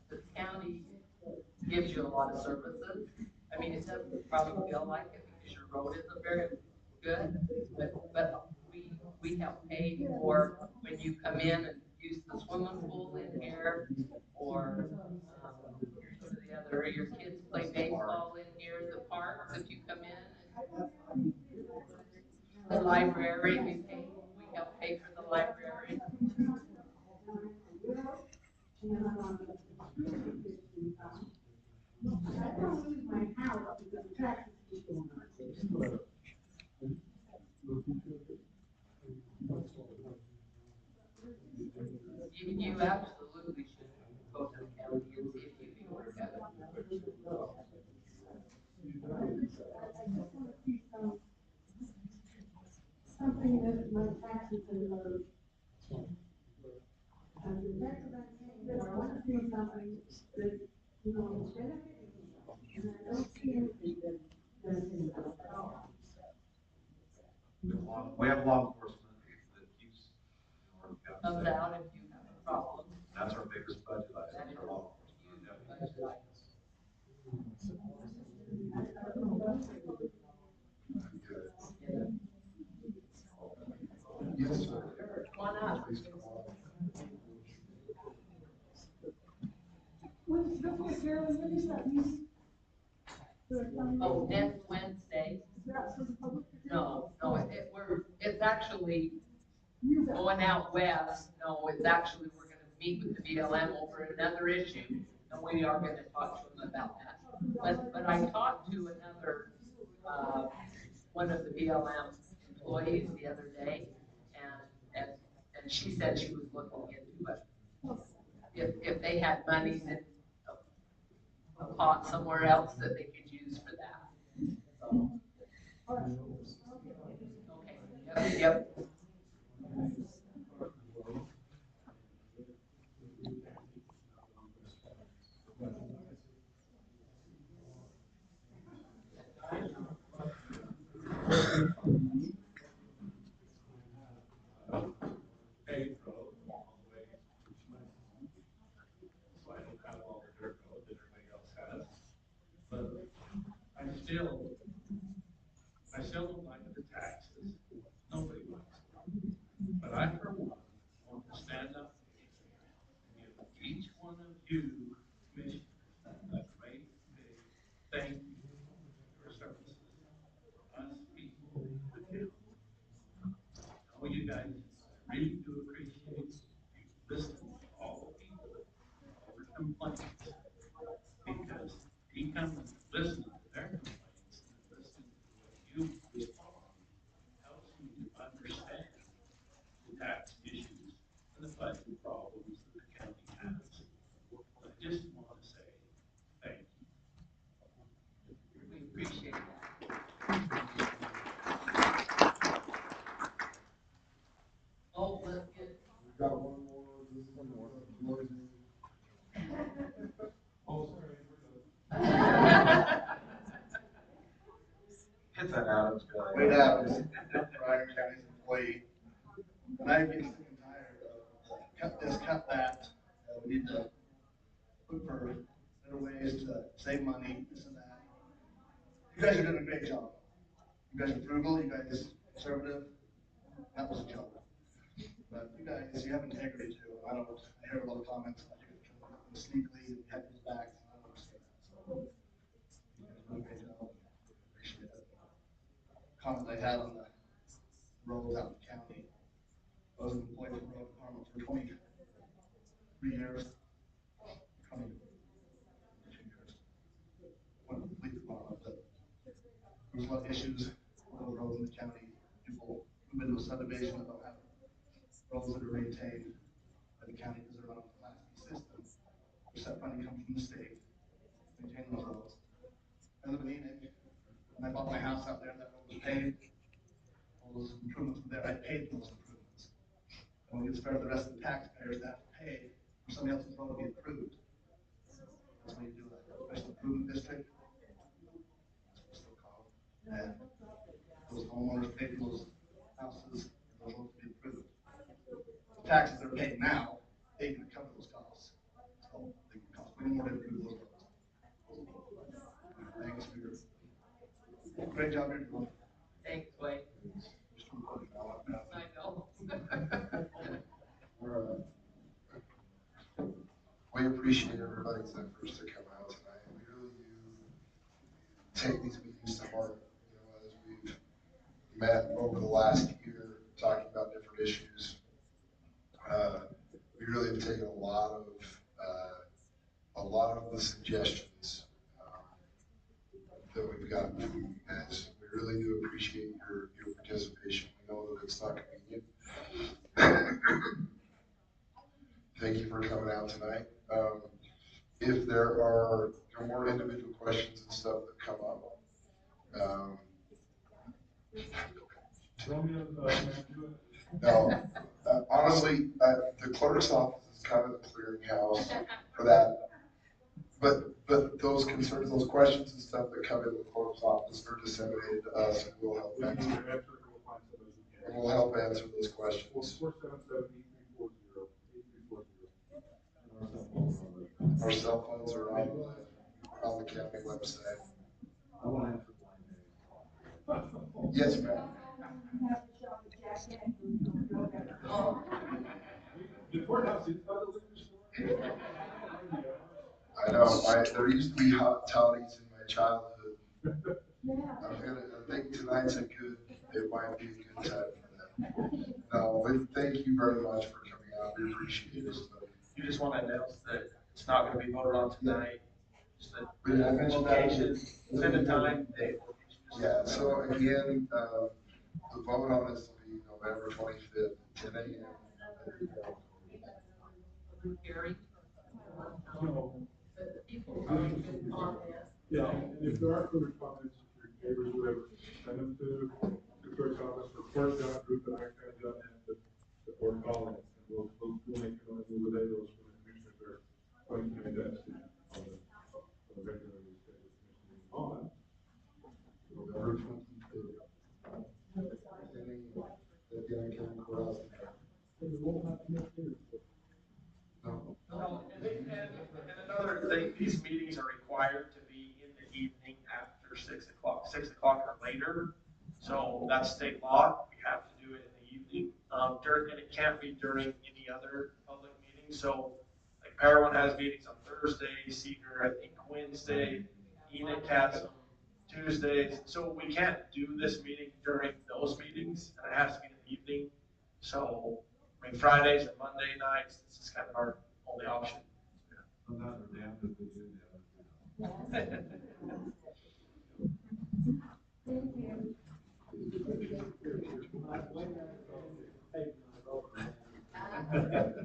Speaker 12: The county gives you a lot of services. I mean, it doesn't probably feel like it because your road isn't very good, but we help pay for when you come in and use the swimming pool in here, or some of the other, your kids play baseball in here, the parks, if you come in. The library, we help pay for the library.
Speaker 9: I don't lose my house because the taxes keep going up.
Speaker 12: You absolutely should go to the county and see if you can work out.
Speaker 9: Something that my taxes are. As the taxes I'm paying, I want to see something that, you know, is benefiting me. And I don't see anything that benefiting me at all.
Speaker 11: We have law enforcement that keeps,
Speaker 12: Comes out if you have a problem.
Speaker 11: that's our biggest budget item, our law enforcement.
Speaker 2: Yes, sir.
Speaker 12: Come on up. Oh, next Wednesday? No, it's actually going out west. No, it's actually, we're gonna meet with the BLM over another issue, and we are gonna talk to them about that. But I talked to another, one of the BLM employees the other day, and she said she was looking into it. If they had monies in a pot somewhere else that they could use for that. So. Okay, yep.
Speaker 7: Paved road all the way, so I don't have all the dirt road that everybody else has. But I still don't like the taxes. Nobody likes them. But I, for one, want to stand up and give each one of you commissioners a great big thank you for your services. Us people, the town. I know you guys really do appreciate you listening to all the people, all the complaints. Because he comes and listens to their complaints and listens to what you respond, helps me to understand the tax issues and the budget problems that the county has. I just want to say thank you.
Speaker 12: We appreciate that. Oh, let's get.
Speaker 2: We've got one more, this is one more.
Speaker 7: Oh, sorry.
Speaker 11: Hit that Adams guy.
Speaker 16: Wade Adams, Bryan County's employee. And I get sick and tired of cut this, cut that. We need to look for better ways to save money, this and that. You guys are doing a great job. You guys are frugal, you guys are conservative. That was a joke. so you have integrity too. I don't, I hear a lot of comments about you sneakily and you have his back, and I don't see that. So, you guys really great job. Appreciate it. Comment I had on the roads out in the county. I was an employee for the road department for 23 years. 22 years. Went to the police department, but there's a lot of issues with the roads in the county. People move into a subdivision that don't have roads that are maintained by the county because they're on a Class B system. Their set funding comes from the state, maintain those roads. I live in Enoch, and I bought my house out there, that road was paved. All those improvements were there, I paid for those improvements. And when it gets fair to the rest of the taxpayers that have to pay for somebody else's road to be improved. That's when you do a special improvement district. That's what it's still called. And those homeowners pay for those houses, and those roads to be improved. The taxes they're paying now, they can cover those costs. So they can cost way more to improve those roads. Thanks for your great job you're doing.
Speaker 12: Thanks, Wayne.
Speaker 16: Just recording now.
Speaker 12: I know.
Speaker 2: We appreciate everybody's efforts to come out tonight. We really do take these meetings to heart, you know, as we've met over the last year, talking about different issues. We really have taken a lot of the suggestions that we've gotten from you guys. We really do appreciate your participation. We know that it's not convenient. Thank you for coming out tonight. If there are more individual questions and stuff that come up, no, honestly, the clerk's office is kind of the clearinghouse for that. But those concerns, those questions and stuff that come in the clerk's office are disseminated to us, and we'll help answer. And we'll help answer those questions. Our cell phones are on the county website.
Speaker 8: I want to answer blind.
Speaker 2: Yes, ma'am.
Speaker 7: The courthouse is by the liquor store.
Speaker 2: I know, there used to be hot toddies in my childhood. I think tonight's it might be a good time for them. No, but thank you very much for coming out. We appreciate it.
Speaker 10: You just want to announce that it's not going to be voted on tonight. Just that
Speaker 2: Did I mention that?
Speaker 10: location, send a time, date.
Speaker 2: Yeah, so again, the vote on this will be November 25th, 10 a.m.
Speaker 12: Gary? The people on this.
Speaker 7: Yeah, and if there are further comments, your neighbors, whatever, send them to the clerk's office, report that group that I kind of done that, or call it, and we'll make it on the relay those for the commissioners that are going to make that decision on the regularly scheduled commission on
Speaker 2: November 25th. At the county courthouse. No.
Speaker 10: And another thing, these meetings are required to be in the evening after 6 o'clock, 6 o'clock or later. So that's state law. We have to do it in the evening. And it can't be during any other public meeting. So like Parowan has meetings on Thursday, Cedar, I think Wednesday, Enoch has them Tuesdays. So we can't do this meeting during those meetings, and it has to be in the evening. So, I mean, Fridays or Monday nights, this is kind of our only option.
Speaker 11: Sometimes we're damned if we do, damned if we don't.
Speaker 4: Thank you.